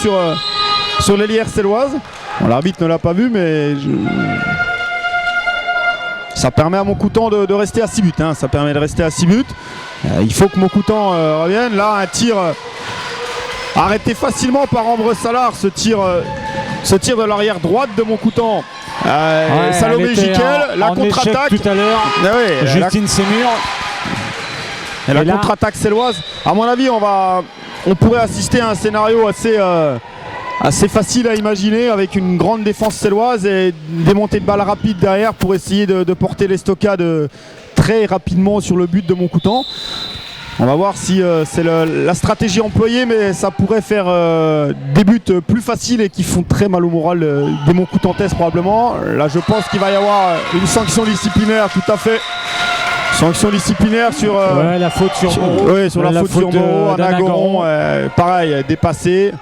S2: sur l'ailière selloise. Bon, l'arbitre ne l'a pas vu, mais ça permet à Montcoutan de rester à 6 buts. Ça permet de rester à 6 buts. Il faut que Montcoutan revienne. Là, un tir arrêté facilement par Ambre Salard. Ce tir de l'arrière droite de Montcoutan. Salomé Jiquel, la contre-attaque.
S1: Tout à l'heure, Justine Sémur.
S2: Et la contre-attaque selloise. À mon avis, on pourrait assister à un scénario assez facile à imaginer, avec une grande défense selloise et des montées de balles rapides derrière pour essayer de porter les stockades très rapidement sur le but de Montcoutan. On va voir si c'est la stratégie employée, mais ça pourrait faire des buts plus faciles et qui font très mal au moral des Montcoutanaises probablement. Là je pense qu'il va y avoir une sanction disciplinaire, tout à fait. Sanction disciplinaire sur
S1: la faute sur Moreau.
S2: Oui, sur la faute sur Moreau, Anna Goron, pareil, dépassé.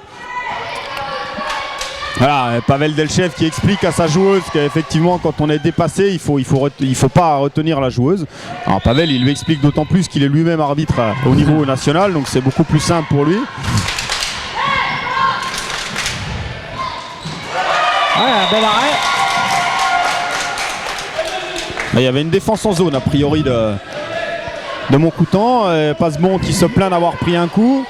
S2: Voilà, Pavel Delchev qui explique à sa joueuse qu'effectivement quand on est dépassé, il faut pas retenir la joueuse. Alors Pavel il lui explique d'autant plus qu'il est lui-même arbitre au niveau national, donc c'est beaucoup plus simple pour lui.
S1: Un bel arrêt.
S2: Il y avait une défense en zone a priori de Montcoutan. Passemont qui se plaint d'avoir pris un coup.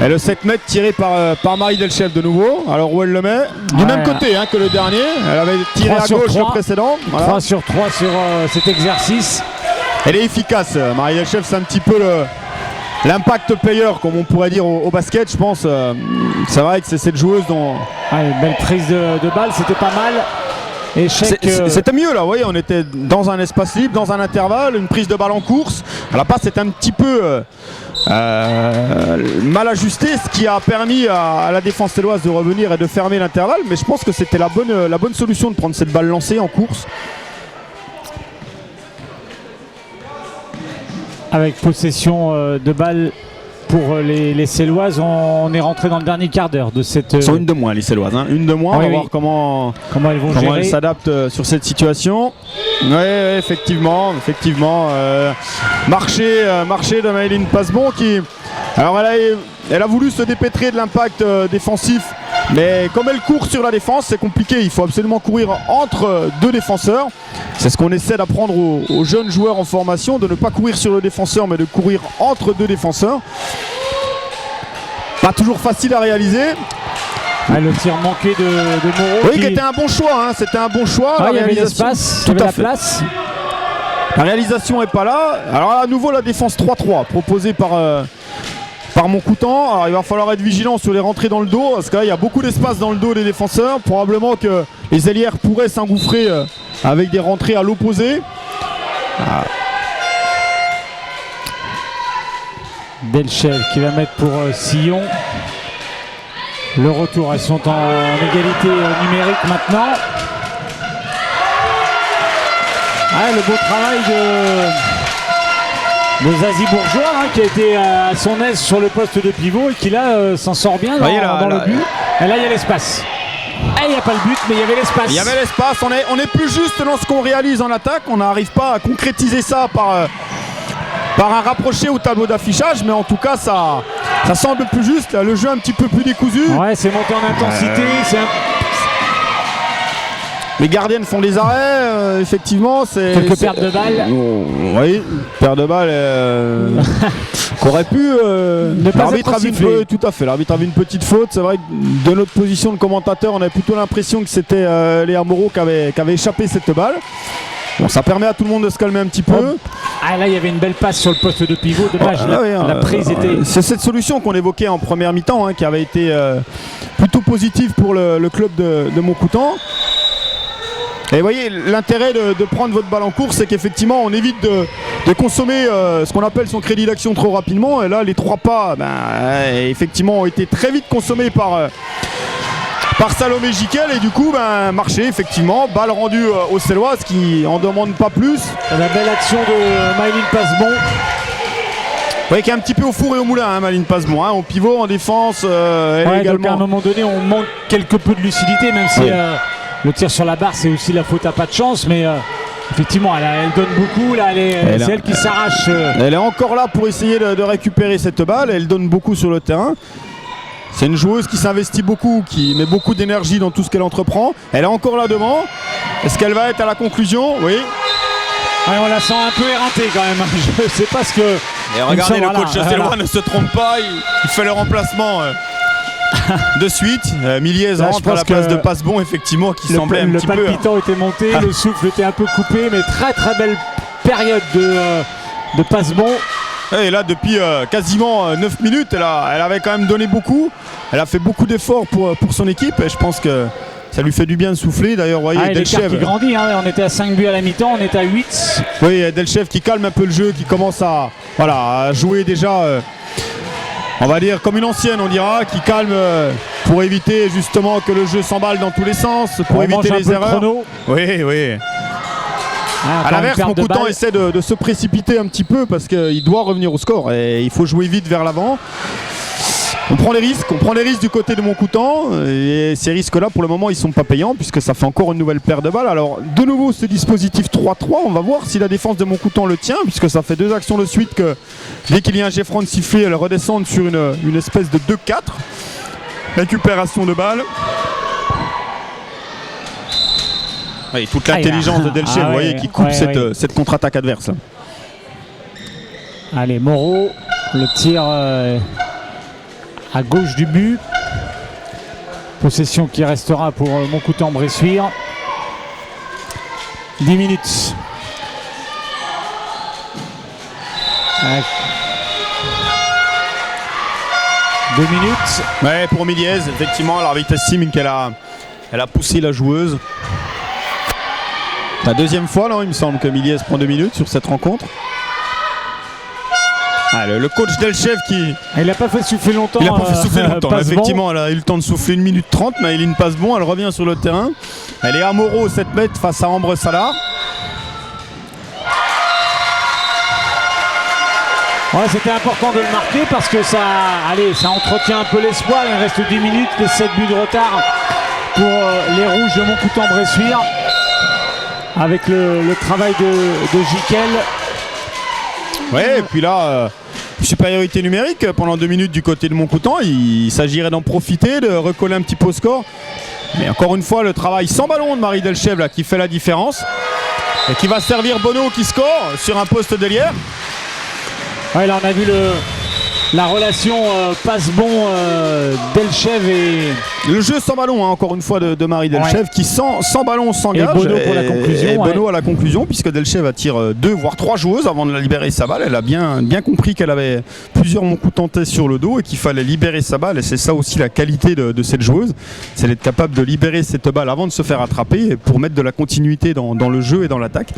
S2: Et le 7 mètres tiré par Marie Delchev de nouveau. Alors où elle le met du même côté que le dernier. Elle avait tiré à gauche le précédent.
S1: 3 sur 3 sur cet exercice.
S2: Elle est efficace. Marie Delchev, c'est un petit peu l'impact player, comme on pourrait dire au basket, je pense. C'est vrai que c'est cette joueuse dont.
S1: Une belle prise de balle, c'était pas mal.
S2: C'était mieux là, vous voyez, on était dans un espace libre, dans un intervalle, une prise de balle en course. La passe est un petit peu mal ajusté, ce qui a permis à la défense séloise de revenir et de fermer l'intervalle. Mais je pense que c'était la bonne solution de prendre cette balle lancée en course.
S1: Avec possession de balle pour les Séloises, on est rentré dans le dernier quart d'heure de cette.
S2: Ils sont une de moins les Séloises, hein. Une de moins,
S1: Oui,
S2: on va
S1: oui.
S2: voir comment
S1: Comment
S2: elles s'adaptent sur cette situation. Oui, effectivement. Marché de Maëlyn Passebon qui. Alors elle a voulu se dépêtrer de l'impact défensif, mais comme elle court sur la défense, c'est compliqué. Il faut absolument courir entre deux défenseurs. C'est ce qu'on essaie d'apprendre aux jeunes joueurs en formation, de ne pas courir sur le défenseur, mais de courir entre deux défenseurs. Pas toujours facile à réaliser.
S1: Le tir manqué de Moreau.
S2: Oui, qui était un bon choix. Hein. C'était un bon choix.
S1: Il y avait l'espace, il y avait la place.
S2: La réalisation n'est pas là. Alors à nouveau la défense 3-3 proposée par Montcoutan. Alors il va falloir être vigilant sur les rentrées dans le dos, parce qu'il y a beaucoup d'espace dans le dos des défenseurs. Probablement que les ailières pourraient s'engouffrer avec des rentrées à l'opposé.
S1: Delchev qui va mettre pour Sillon. Le retour, elles sont en égalité numérique maintenant. Le beau travail de Zazie Bourgeois, hein, qui a été à son aise sur le poste de pivot et qui là s'en sort bien dans le but. Et là il y a l'espace. Il n'y a pas le but, mais il y avait l'espace.
S2: Il y avait l'espace, on est plus juste dans ce qu'on réalise en attaque. On n'arrive pas à concrétiser ça par un rapproché au tableau d'affichage, mais en tout cas ça semble plus juste. Là, le jeu un petit peu plus décousu.
S1: Ouais, c'est monté en intensité.
S2: Les gardiennes font des arrêts, effectivement.
S1: Quelques pertes de balles.
S2: Oui, perte de balles qu'aurait pu.
S1: Ne pas être sifflé.
S2: Tout à fait. L'arbitre avait une petite faute. C'est vrai que de notre position de commentateur, on avait plutôt l'impression que c'était Léa Moreau qui avait échappé cette balle. Bon, ça permet à tout le monde de se calmer un petit peu.
S1: Là, il y avait une belle passe sur le poste de pivot. Dommage, la prise était.
S2: C'est cette solution qu'on évoquait en première mi-temps, hein, qui avait été plutôt positive pour le club de Montcoutan. Et vous voyez, l'intérêt de prendre votre balle en course, c'est qu'effectivement on évite de consommer ce qu'on appelle son crédit d'action trop rapidement. Et là, les 3 pas, effectivement, ont été très vite consommés par Salomé Jiquel. Et du coup, marché, effectivement, balle rendue aux Séloises qui en demandent pas plus.
S1: La belle action de Maëlyn Passebon.
S2: Oui, qui est un petit peu au four et au moulin, hein, Maëlyn Passebon, hein, au pivot, en défense. Également.
S1: Donc à un moment donné, on manque quelque peu de lucidité, même si le tir sur la barre, c'est aussi la faute à pas de chance, mais effectivement, elle donne beaucoup. Là, c'est elle qui s'arrache.
S2: Elle est encore là pour essayer de récupérer cette balle. Elle donne beaucoup sur le terrain. C'est une joueuse qui s'investit beaucoup, qui met beaucoup d'énergie dans tout ce qu'elle entreprend. Elle est encore là devant. Est-ce qu'elle va être à la conclusion? Oui.
S1: On la sent un peu éreintée quand même. Je ne sais pas ce que.
S2: Et regardez, le coach Sélois ne se trompe pas. Il fait le remplacement. De suite, Miliez rentre à la place de Passebon, effectivement, qui semblait un petit peu.
S1: Le palpitant était monté, le souffle était un peu coupé, mais très très belle période de Passebon.
S2: Et là, depuis quasiment 9 minutes, elle avait quand même donné beaucoup. Elle a fait beaucoup d'efforts pour son équipe, et je pense que ça lui fait du bien de souffler. D'ailleurs, vous voyez,
S1: Delchev qui grandit, hein. On était à 5 buts à la mi-temps, on est à 8.
S2: Oui, Delchev qui calme un peu le jeu, qui commence à jouer déjà. On va dire comme une ancienne, on dira, qui calme pour éviter justement que le jeu s'emballe dans tous les sens, pour éviter les erreurs. Oui. À l'inverse, Montcoutan essaie de se précipiter un petit peu parce qu'il doit revenir au score et il faut jouer vite vers l'avant. On prend les risques du côté de Montcoutan et ces risques-là, pour le moment, ils sont pas payants puisque ça fait encore une nouvelle paire de balles. Alors, de nouveau, ce dispositif 3-3, on va voir si la défense de Montcoutan le tient puisque ça fait 2 actions de suite que dès qu'il y a un jet franc de sifflet, elle redescend sur une espèce de 2-4. Récupération de balles. Oui, toute l'intelligence de Delchev, vous voyez, qui coupe cette contre-attaque adverse.
S1: Allez, Moreau, le tir à gauche du but. Possession qui restera pour Montcoutan-Bressuire. 10 minutes. Deux minutes.
S2: Ouais, pour Miliez, effectivement, l'arbitre estime qu'elle a poussé la joueuse. La deuxième fois, là, il me semble que Miliez prend 2 minutes sur cette rencontre. Le coach Delchev qui...
S1: Il n'a pas fait souffler longtemps.
S2: Il n'a pas fait souffler longtemps.
S1: Passe
S2: Effectivement,
S1: bon.
S2: elle a eu le temps de souffler 1 minute 30, mais Eileen passe bon, elle revient sur le terrain. Elle est à Moreau 7 mètres face à Ambre Salah.
S1: Ouais, c'était important de le marquer parce que ça entretient un peu l'espoir. Il reste 10 minutes, les 7 buts de retard pour les Rouges de Montcoutan-Bressuire. Avec le travail de Jiquel.
S2: Ouais, et puis là, supériorité numérique pendant 2 minutes du côté de Montcoutan. Il s'agirait d'en profiter, de recoller un petit peu au score. Mais encore une fois, le travail sans ballon de Marie Delchev là, qui fait la différence. Et qui va servir Bono qui score sur un poste d'ailière.
S1: Ouais, là on a vu la relation passe-bon Delchev et...
S2: Le jeu sans ballon, hein, encore une fois, de Marie Delchev, qui sans ballon s'engage.
S1: Et Bono pour la conclusion.
S2: Et Bono à la conclusion, puisque Delchev attire 2 voire 3 joueuses avant de la libérer sa balle. Elle a bien compris qu'elle avait plusieurs Montcoutantais sur le dos et qu'il fallait libérer sa balle. Et c'est ça aussi la qualité de cette joueuse. C'est d'être capable de libérer cette balle avant de se faire attraper pour mettre de la continuité dans le jeu et dans l'attaque.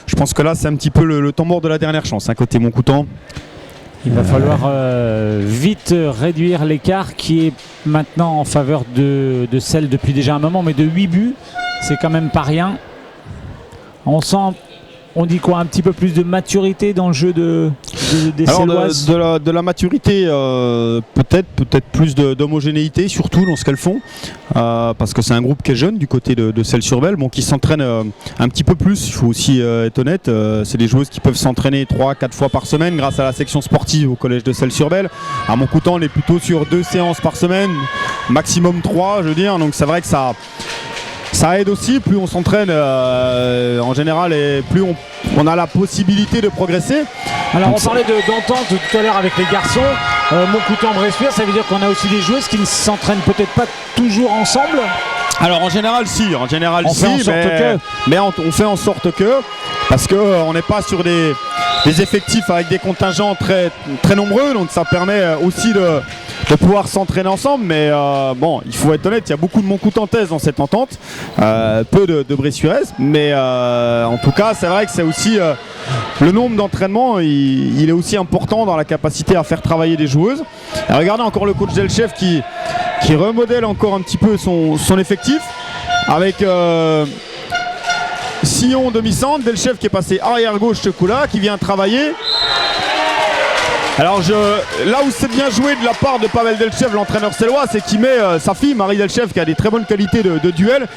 S2: Je pense que là, c'est un petit peu le temps mort de la dernière chance, hein, côté Montcoutan.
S1: Il va falloir vite réduire l'écart qui est maintenant en faveur de celle depuis déjà un moment, mais de 8 buts, c'est quand même pas rien. On sent, on dit quoi, un petit peu plus de maturité dans le jeu des Céloises.
S2: De la maturité, peut-être plus d'homogénéité, surtout dans ce qu'elles font, parce que c'est un groupe qui est jeune du côté de Celles-sur-Belle, bon, qui s'entraîne un petit peu plus, il faut aussi être honnête. C'est des joueuses qui peuvent s'entraîner 3-4 fois par semaine grâce à la section sportive au collège de Celles-sur-Belle. À Montcoutan, on est plutôt sur 2 séances par semaine, maximum 3, je veux dire, donc c'est vrai que ça aide aussi. Plus on s'entraîne en général et plus on a la possibilité de progresser.
S1: Alors
S2: donc
S1: on parlait d'entente tout à l'heure avec les garçons. Montcoutan-Bressuire, ça veut dire qu'on a aussi des joueuses qui ne s'entraînent peut-être pas toujours ensemble.
S2: Alors en général si, on fait en sorte on fait en sorte que, parce qu'on n'est pas sur des effectifs avec des contingents très, très nombreux, donc ça permet aussi de pouvoir s'entraîner ensemble, mais bon, il faut être honnête, il y a beaucoup de Montcoutantaises dans cette entente, peu de Bressuiraises, mais en tout cas c'est vrai que c'est aussi le nombre d'entraînements, il est aussi important dans la capacité à faire travailler des joueuses. Et regardez encore le coach Delchev qui remodèle encore un petit peu son effectif avec Sillon demi-centre, Delchev qui est passé arrière gauche ce coup-là, qui vient travailler. Alors là où c'est bien joué de la part de Pavel Delchev, l'entraîneur célois, c'est qu'il met sa fille Marie Delchev qui a des très bonnes qualités de duel,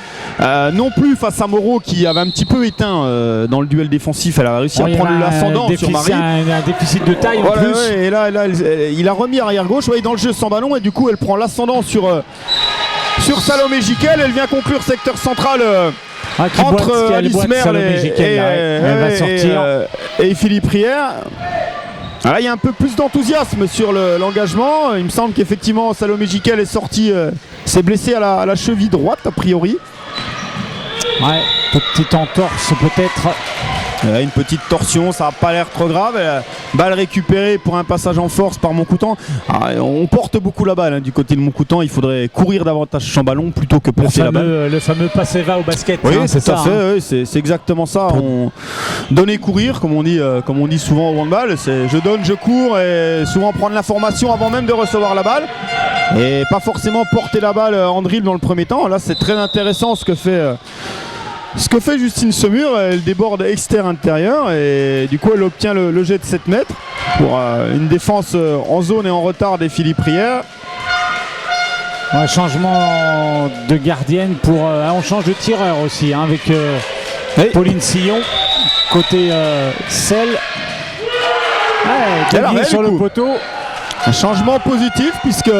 S2: non plus face à Moreau qui avait un petit peu éteint dans le duel défensif. Elle a réussi à prendre l'ascendant sur Marie.
S1: Un déficit de taille
S2: voilà,
S1: en plus.
S2: Ouais, et là il a remis arrière gauche, ouais, dans le jeu sans ballon, et du coup elle prend l'ascendant sur Salomé Jiquel. Elle vient conclure secteur central entre Alice Merle et Philippe Prière. Là, il y a un peu plus d'enthousiasme sur l'engagement. Il me semble qu'effectivement Salomé Jiquel est sorti, s'est blessé à la cheville droite a priori.
S1: Ouais, petite entorse peut-être.
S2: Une petite torsion, ça n'a pas l'air trop grave. Balle récupérée pour un passage en force par Montcoutan. On porte beaucoup la balle, hein, du côté de Montcoutan. Il faudrait courir davantage sans ballon plutôt que porter la balle.
S1: Le fameux passe-va au basket.
S2: Oui,
S1: hein,
S2: c'est ça.
S1: Hein.
S2: Oui, c'est exactement ça. Donner courir, comme on dit souvent au handball. C'est je donne, je cours, et souvent prendre l'information avant même de recevoir la balle. Et pas forcément porter la balle en dribble dans le premier temps. Là, c'est très intéressant ce que fait Justine Saumur. Elle déborde extérieur-intérieur et du coup elle obtient le jet de 7 mètres pour une défense en zone et en retard des Philippe Prière.
S1: Un changement de gardienne pour... on change de tireur aussi hein, avec Pauline Sillon côté Celles. Ouais, sur le poteau.
S2: Un changement positif puisque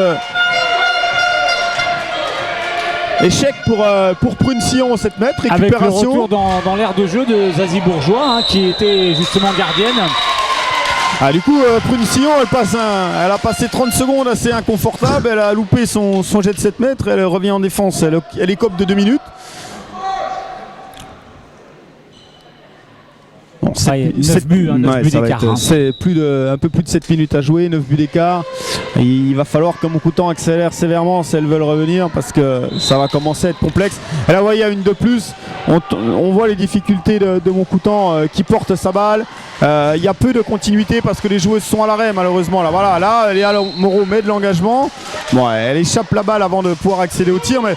S2: échec pour Prune Sillon 7 mètres, récupération.
S1: Avec le retour dans l'aire de jeu de Zazie Bourgeois hein, qui était justement gardienne.
S2: Du coup Prune Sillon elle a passé 30 secondes assez inconfortable, elle a loupé son jet de 7 mètres, elle revient en défense, elle écope de 2 minutes. Bon,
S1: 9 buts, hein, 9 buts d'écart.
S2: C'est un peu plus de 7 minutes à jouer, 9 buts d'écart. Il va falloir que Montcoutan accélère sévèrement si elles veulent revenir parce que ça va commencer à être complexe. Et là, vous voyez, il y a une de plus. On voit les difficultés de Montcoutan qui porte sa balle, Il y a peu de continuité parce que les joueuses sont à l'arrêt malheureusement. Là, voilà, là Léa Moreau met de l'engagement. Bon, elle échappe la balle avant de pouvoir accéder au tir, mais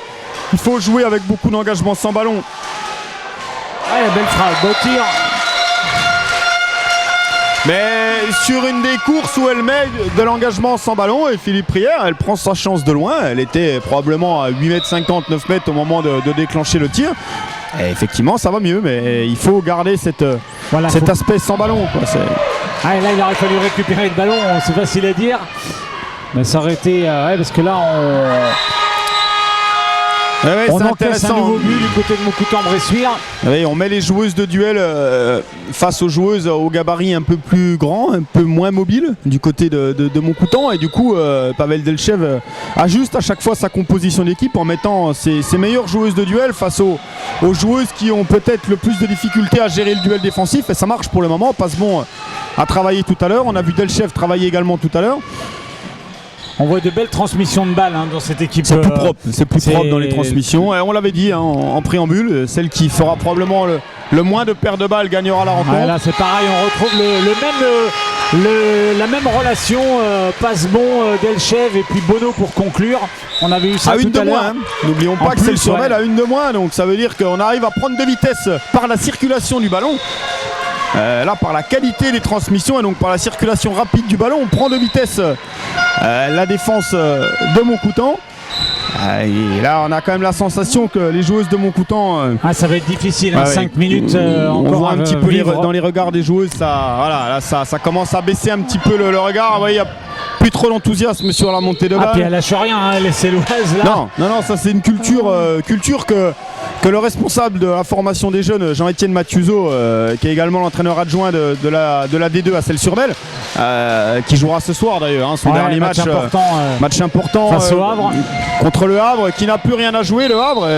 S2: il faut jouer avec beaucoup d'engagement sans ballon.
S1: Ouais, belle frappe, beau tir.
S2: Mais sur une des courses où elle met de l'engagement sans ballon, et Philippe Prière, elle prend sa chance de loin. Elle était probablement à 8,50 m, 9 m au moment de déclencher le tir. Et effectivement, ça va mieux, mais il faut garder cet aspect sans ballon, quoi.
S1: Ah, et là, il aurait fallu récupérer le ballon, c'est facile à dire. Mais ça aurait été... ouais, parce que là, on encaisse un nouveau but du côté de Montcoutan-Bressuire.
S2: Oui, on met les joueuses de duel face aux joueuses au gabarit un peu plus grand, un peu moins mobile du côté de Montcoutan. Et du coup, Pavel Delchev ajuste à chaque fois sa composition d'équipe en mettant ses meilleures joueuses de duel face aux joueuses qui ont peut-être le plus de difficultés à gérer le duel défensif. Et ça marche pour le moment. Passebon a travaillé tout à l'heure. On a vu Delchev travailler également tout à l'heure.
S1: On voit de belles transmissions de balles dans cette équipe.
S2: C'est plus propre, propre dans les transmissions. Et on l'avait dit en préambule, celle qui fera probablement le moins de pertes de balles gagnera la rencontre.
S1: Ouais, là c'est pareil, on retrouve la même relation Passebon, Delchev et puis Bono pour conclure. On avait eu ça
S2: à
S1: tout
S2: une de
S1: à l'heure.
S2: moins. N'oublions pas que c'est le survêt à une de moins, donc ça veut dire qu'on arrive à prendre de vitesse par la circulation du ballon. Là, par la qualité des transmissions et donc par la circulation rapide du ballon, on prend de vitesse la défense de Montcoutan. Et là, on a quand même la sensation que les joueuses de Montcoutan.
S1: Ça va être difficile, 5 minutes
S2: on
S1: encore.
S2: voit un petit peu dans les regards des joueuses, ça commence à baisser un petit peu le regard. Il n'y a plus trop d'enthousiasme sur la montée de balle.
S1: Puis elle lâche rien, les Céloises là.
S2: Non, ça c'est une culture que le responsable de la formation des jeunes, Jean-Étienne Mathuso, qui est également l'entraîneur adjoint de la D2 à Celles-sur-Belle, qui jouera ce soir d'ailleurs, son dernier match important
S1: face au Havre.
S2: Contre le Havre, qui n'a plus rien à jouer, le Havre.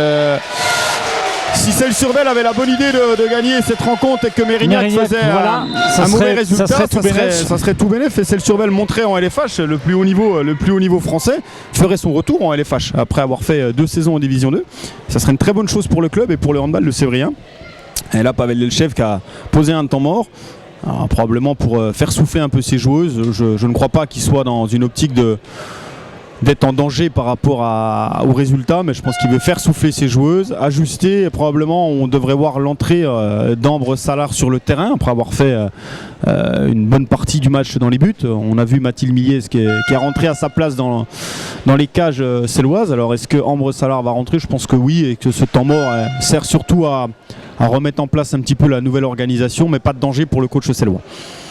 S2: Si Celles-sur-Belle avait la bonne idée de gagner cette rencontre et que Mérignac faisait un mauvais résultat, ça serait tout bénéf. Et Celles-sur-Belle montrait en LFH, le plus haut niveau français, ferait son retour en LFH après avoir fait 2 saisons en Division 2. Ça serait une très bonne chose pour le club et pour le handball de Sévrien. Et là, Pavel Delchev qui a posé un temps mort, probablement pour faire souffler un peu ses joueuses. Je ne crois pas qu'il soit dans une optique d'être en danger par rapport au résultat, mais je pense qu'il veut faire souffler ses joueuses, ajuster, et probablement on devrait voir l'entrée d'Ambre Salard sur le terrain après avoir fait une bonne partie du match dans les buts. On a vu Mathilde Millet qui est rentré à sa place dans les cages céloises. Alors est-ce que Ambre Salard va rentrer? Je pense que oui, et que ce temps mort sert surtout à remettre en place un petit peu la nouvelle organisation, mais pas de danger pour le coach célois.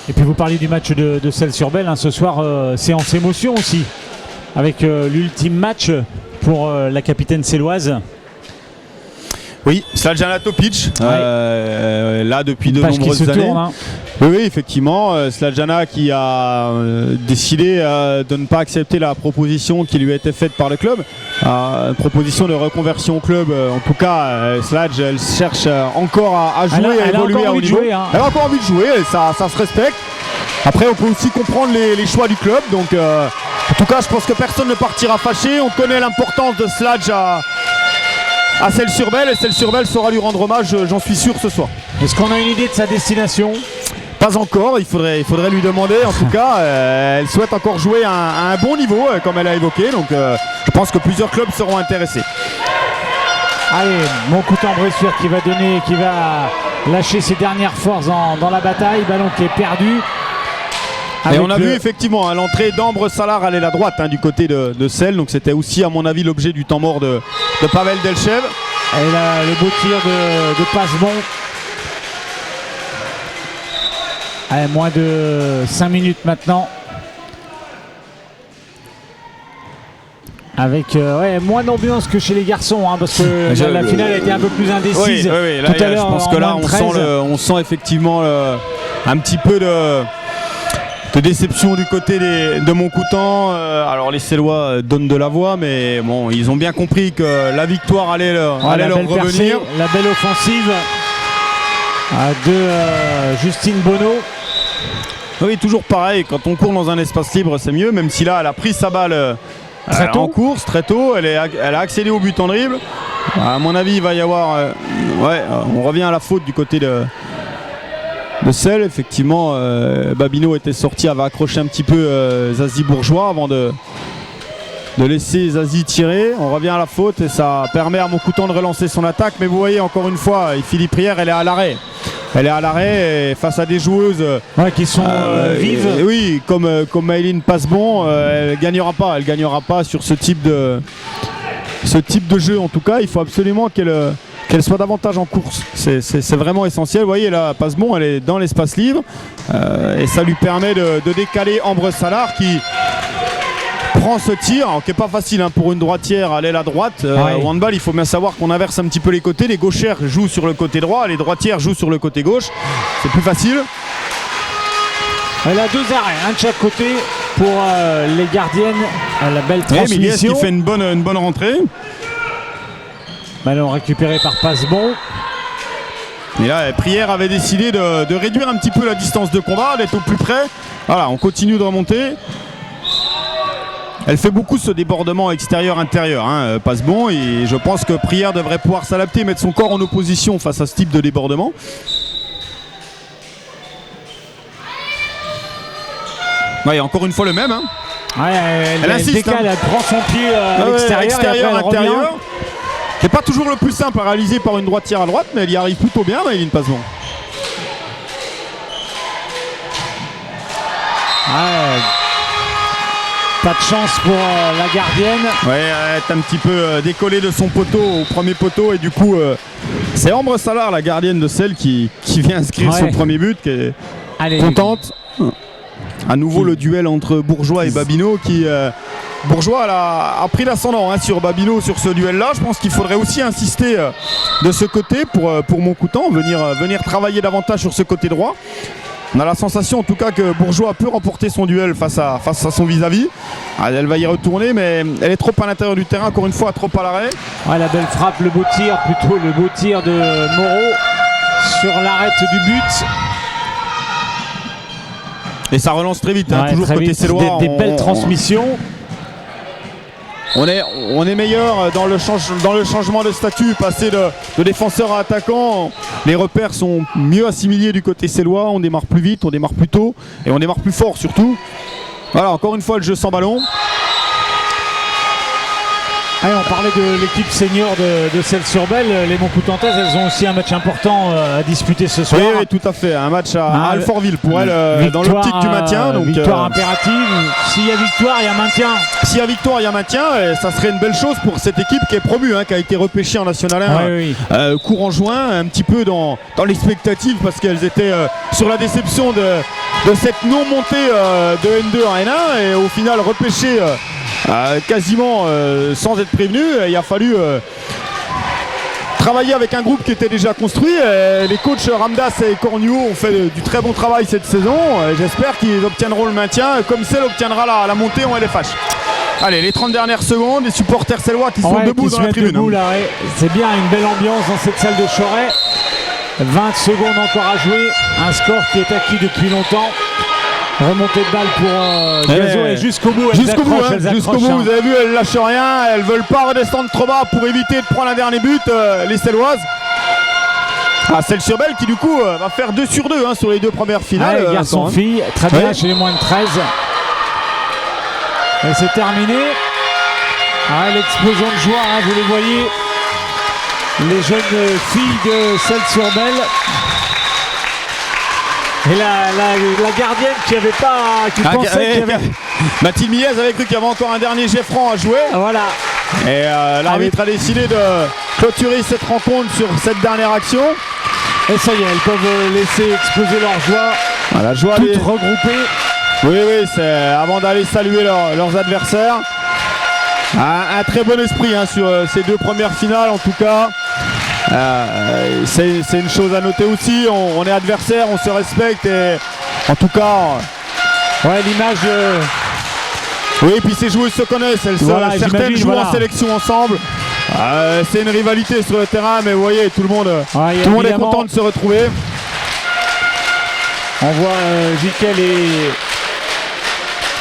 S1: Et puis vous parliez du match de Celles-sur-Belle, ce soir, séance émotion aussi, avec l'ultime match pour la capitaine céloise.
S2: Oui, Slađana Topić, là depuis de nombreuses années. Oui, effectivement, Slađana qui a décidé de ne pas accepter la proposition qui lui a été faite par le club, une proposition de reconversion au club. En tout cas, Slađ, elle cherche encore à jouer, à évoluer à haut niveau. Elle a encore envie de jouer, et ça se respecte. Après, on peut aussi comprendre les choix du club. Donc, en tout cas, je pense que personne ne partira fâché. On connaît l'importance de Slađ à Celles-sur-Belle, et Celles-sur-Belle saura lui rendre hommage, j'en suis sûr, ce soir.
S1: Est-ce qu'on a une idée de sa destination?
S2: Pas encore, il faudrait lui demander. En tout cas, elle souhaite encore jouer à un bon niveau, comme elle a évoqué. Donc, je pense que plusieurs clubs seront intéressés.
S1: Allez, Montcoutan-Bressuire qui va lâcher ses dernières forces dans la bataille. Ballon qui est perdu.
S2: Et on a vu effectivement l'entrée d'Ambre Salard aller à la droite du côté de Celles. Donc c'était aussi à mon avis l'objet du temps mort de Pavel Delchev.
S1: Et là le beau tir de Passebon. Allez, moins de 5 minutes maintenant. Avec moins d'ambiance que chez les garçons, parce que la finale a été un peu plus indécise.
S2: Oui, là,
S1: tout à l'heure,
S2: je pense que là on sent effectivement un petit peu de déception du côté de Montcoutan. Alors les Célois donnent de la voix, mais bon, ils ont bien compris que la victoire allait leur revenir.
S1: Percée, la belle offensive de Justine Bono.
S2: Oui, toujours pareil, quand on court dans un espace libre, c'est mieux, même si là, elle a pris sa balle en course très tôt, elle a accédé au but en dribble. À mon avis, il va y avoir... on revient à la faute du côté Celle. Effectivement, Babino était sorti, avait accroché un petit peu Zazie Bourgeois avant de laisser Zazie tirer. On revient à la faute et ça permet à Moncoutan de relancer son attaque. Mais vous voyez encore une fois, Philippe Prière, elle est à l'arrêt. Elle est à l'arrêt face à des joueuses
S1: qui sont vives.
S2: Oui, comme Maëline Passebon, elle gagnera pas sur ce type de jeu. En tout cas, il faut absolument qu'elle soit davantage en course. C'est vraiment essentiel. Vous voyez là, Passebon, elle est dans l'espace libre et ça lui permet de décaler Ambre Salard qui prend ce tir, qui n'est pas facile pour une droitière à l'aile à droite. Au handball, il faut bien savoir qu'on inverse un petit peu les côtés. Les gauchères jouent sur le côté droit, les droitières jouent sur le côté gauche. C'est plus facile.
S1: Elle a 2 arrêts, un de chaque côté pour les gardiennes. La belle transmission.
S2: Méliès qui fait une bonne rentrée.
S1: Ballon récupéré par Passebon.
S2: Et là, Prière avait décidé de réduire un petit peu la distance de combat, d'être au plus près. Voilà, on continue de remonter. Elle fait beaucoup ce débordement extérieur-intérieur, Passebon, et je pense que Prière devrait pouvoir s'adapter, mettre son corps en opposition face à ce type de débordement. Ouais, encore une fois le même.
S1: Elle insiste, décale, elle prend son pied à l'extérieur,
S2: C'est pas toujours le plus simple à réaliser par une droitière à droite, mais elle y arrive plutôt bien, Maëline Passebon.
S1: Pas de chance pour la gardienne.
S2: Ouais, elle est un petit peu décollée de son poteau au premier poteau et du coup c'est Ambre Salard, la gardienne de celle qui vient inscrire son premier but, qui est contente. À nouveau le duel entre Bourgeois et Babino qui Bourgeois a pris l'ascendant sur Babino sur ce duel là. Je pense qu'il faudrait aussi insister de ce côté pour Moncoutan, venir travailler davantage sur ce côté droit. On a la sensation en tout cas que Bourgeois a pu remporter son duel face à son vis-à-vis. Elle va y retourner, mais elle est trop à l'intérieur du terrain, encore une fois trop à l'arrêt.
S1: La belle frappe, le beau tir de Moreau sur l'arrêt du but.
S2: Et ça relance très vite, toujours
S1: très
S2: côté
S1: vite.
S2: Célois.
S1: Des belles transmissions.
S2: On est meilleur dans le changement de statut, passer de défenseur à attaquant. Les repères sont mieux assimilés du côté célois. On démarre plus vite, on démarre plus tôt et on démarre plus fort surtout. Voilà, encore une fois le jeu sans ballon.
S1: On parlait de l'équipe senior de Celles-sur-Belle. Les Montcoutantaises, elles ont aussi un match important à disputer ce soir.
S2: Oui, tout à fait. Un match à Alfortville pour elles dans l'optique du maintien. Donc,
S1: victoire impérative. S'il y a victoire, il y a maintien.
S2: S'il y a victoire, il y a maintien. Et ça serait une belle chose pour cette équipe qui est promue, qui a été repêchée en National 1 courant juin, un petit peu dans l'expectative parce qu'elles étaient sur la déception de cette non-montée de N2 en N1 et au final repêchées quasiment sans être prévenu. Il a fallu travailler avec un groupe qui était déjà construit. Les coachs Ramdas et Cornuau ont fait du très bon travail cette saison. J'espère qu'ils obtiendront le maintien comme celle obtiendra la montée en LFH. Allez, les 30 dernières secondes, les supporters célois qui sont debout dans la tribune.
S1: C'est bien, une belle ambiance dans cette salle de Choret. 20 secondes encore à jouer, un score qui est acquis depuis longtemps. Remontée de balle pour Gazo et jusqu'au bout.
S2: Jusqu'au bout, vous avez vu, elles lâchent rien, elles veulent pas redescendre trop bas pour éviter de prendre un dernier but, les Céloises. Celles-sur-Belle qui du coup va faire 2 sur 2 sur les 2 premières finales.
S1: Garçon-fille, très bien chez les moins de 13. Et c'est terminé. L'explosion de joie, vous les voyez. Les jeunes filles de Celles-sur-Belle. Et la gardienne qui pensait qu'il y avait...
S2: Mathilde Millez avait cru qu'il y avait encore un dernier jet franc à jouer.
S1: Voilà.
S2: Et l'arbitre a décidé de clôturer cette rencontre sur cette dernière action.
S1: Et ça y est, elles peuvent laisser exploser leur joie.
S2: La joie
S1: toutes regroupées.
S2: Oui, c'est avant d'aller saluer leurs adversaires. Un très bon esprit sur ces 2 premières finales en tout cas. C'est une chose à noter aussi, on est adversaires, on se respecte et en tout cas
S1: l'image
S2: oui, et puis ces joueuses se connaissent, certaines jouent en sélection ensemble. C'est une rivalité sur le terrain, mais vous voyez, tout le monde est content de se retrouver.
S1: On voit Jiquel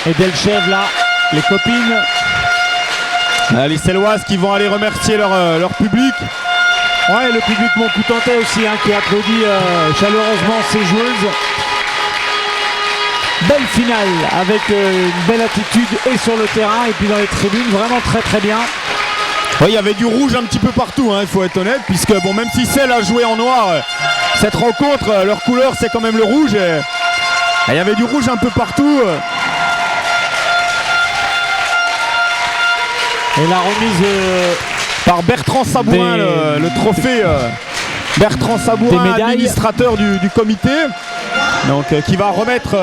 S1: et Delchev là, les copines.
S2: Les Céloises qui vont aller remercier leur public.
S1: Ouais, le public montcoutantais aussi qui applaudit chaleureusement ses joueuses. Belle finale avec une belle attitude et sur le terrain et puis dans les tribunes, vraiment très très bien.
S2: Ouais, il y avait du rouge un petit peu partout, il faut être honnête, puisque bon, même si celle a joué en noir, cette rencontre, leur couleur c'est quand même le rouge. Et il y avait du rouge un peu partout.
S1: Et la remise
S2: par Bertrand Sabourin, le trophée Bertrand Sabourin, administrateur du comité, donc qui va remettre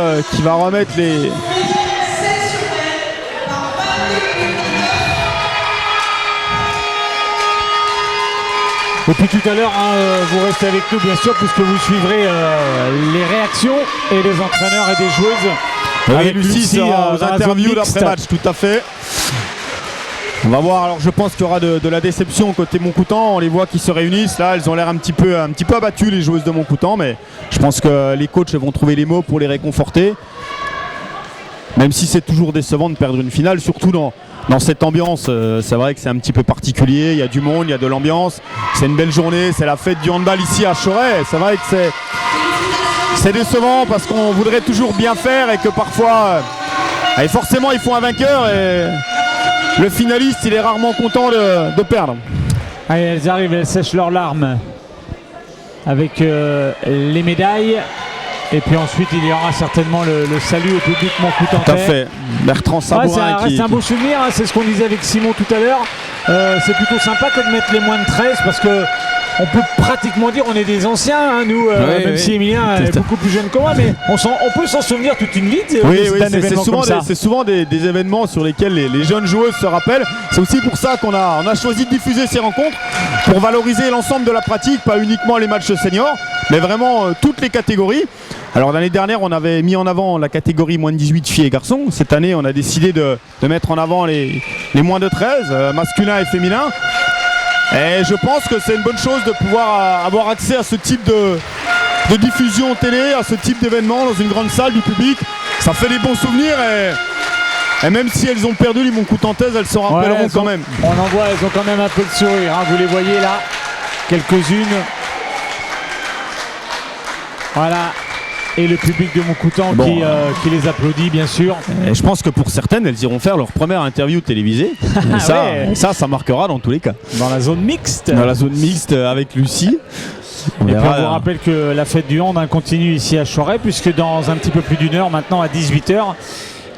S2: les.
S1: Et puis tout à l'heure, vous restez avec nous bien sûr puisque vous suivrez les réactions et les entraîneurs et des joueuses.
S2: Oui, Lucie sera aux interviews d'après-match, tout à fait. On va voir, alors je pense qu'il y aura de la déception côté Montcoutan, on les voit qui se réunissent, là elles ont l'air un petit peu abattues les joueuses de Montcoutan, mais je pense que les coachs vont trouver les mots pour les réconforter. Même si c'est toujours décevant de perdre une finale, surtout dans cette ambiance, c'est vrai que c'est un petit peu particulier, il y a du monde, il y a de l'ambiance, c'est une belle journée, c'est la fête du handball ici à Choret, c'est vrai que c'est décevant parce qu'on voudrait toujours bien faire et que parfois, forcément il faut un vainqueur et le finaliste il est rarement content de perdre.
S1: Allez, elles arrivent, elles sèchent leurs larmes avec les médailles. Et puis ensuite il y aura certainement le salut au public montcoutantais.
S2: Tout à fait. Bertrand Sabourin.
S1: Ça reste un beau souvenir, c'est ce qu'on disait avec Simon tout à l'heure. C'est plutôt sympa que de mettre les moins de 13 parce que on peut pratiquement dire on est des anciens, nous, même si Emilien est beaucoup plus jeune que moi, mais on peut s'en souvenir toute une vie.
S2: C'est souvent des événements sur lesquels les jeunes joueuses se rappellent. C'est aussi pour ça qu'on a choisi de diffuser ces rencontres, pour valoriser l'ensemble de la pratique, pas uniquement les matchs seniors, mais vraiment toutes les catégories. Alors l'année dernière on avait mis en avant la catégorie moins de 18 filles et garçons. Cette année on a décidé de mettre en avant les moins de 13, masculin et féminin. Et je pense que c'est une bonne chose de pouvoir avoir accès à ce type de diffusion télé, à ce type d'événement dans une grande salle du public. Ça fait des bons souvenirs et même si elles ont perdu les Montcoutantaises, elles s'en rappelleront quand même.
S1: On en voit, elles ont quand même un peu de sourire, vous les voyez là, quelques-unes. Voilà. Et le public de Montcoutan qui les applaudit bien sûr.
S2: Et je pense que pour certaines, elles iront faire leur première interview télévisée. Et ça marquera dans tous les cas.
S1: Dans la zone mixte.
S2: Dans la zone mixte avec Lucie.
S1: Et puis on vous rappelle que la fête du hand continue ici à Choret, puisque dans un petit peu plus d'une heure, maintenant à 18h,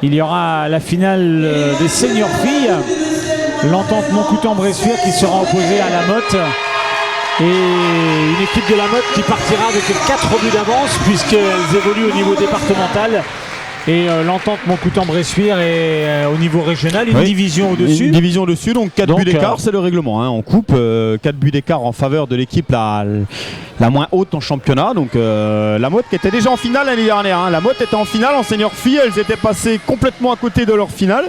S1: il y aura la finale des seniors filles. L'entente Montcoutan-Bressuire qui sera opposée à la Motte. Et une équipe de la Motte qui partira avec 4 buts d'avance puisqu'elles évoluent au niveau départemental. Et l'entente Montcoutan-Bressuire est au niveau régional, une division au-dessus.
S2: Une division au-dessus, donc 4 buts d'écart, c'est le règlement. En coupe, 4 buts d'écart en faveur de l'équipe la moins haute en championnat. Donc la Motte qui était déjà en finale l'année dernière. La Motte était en finale en senior filles, elles étaient passées complètement à côté de leur finale.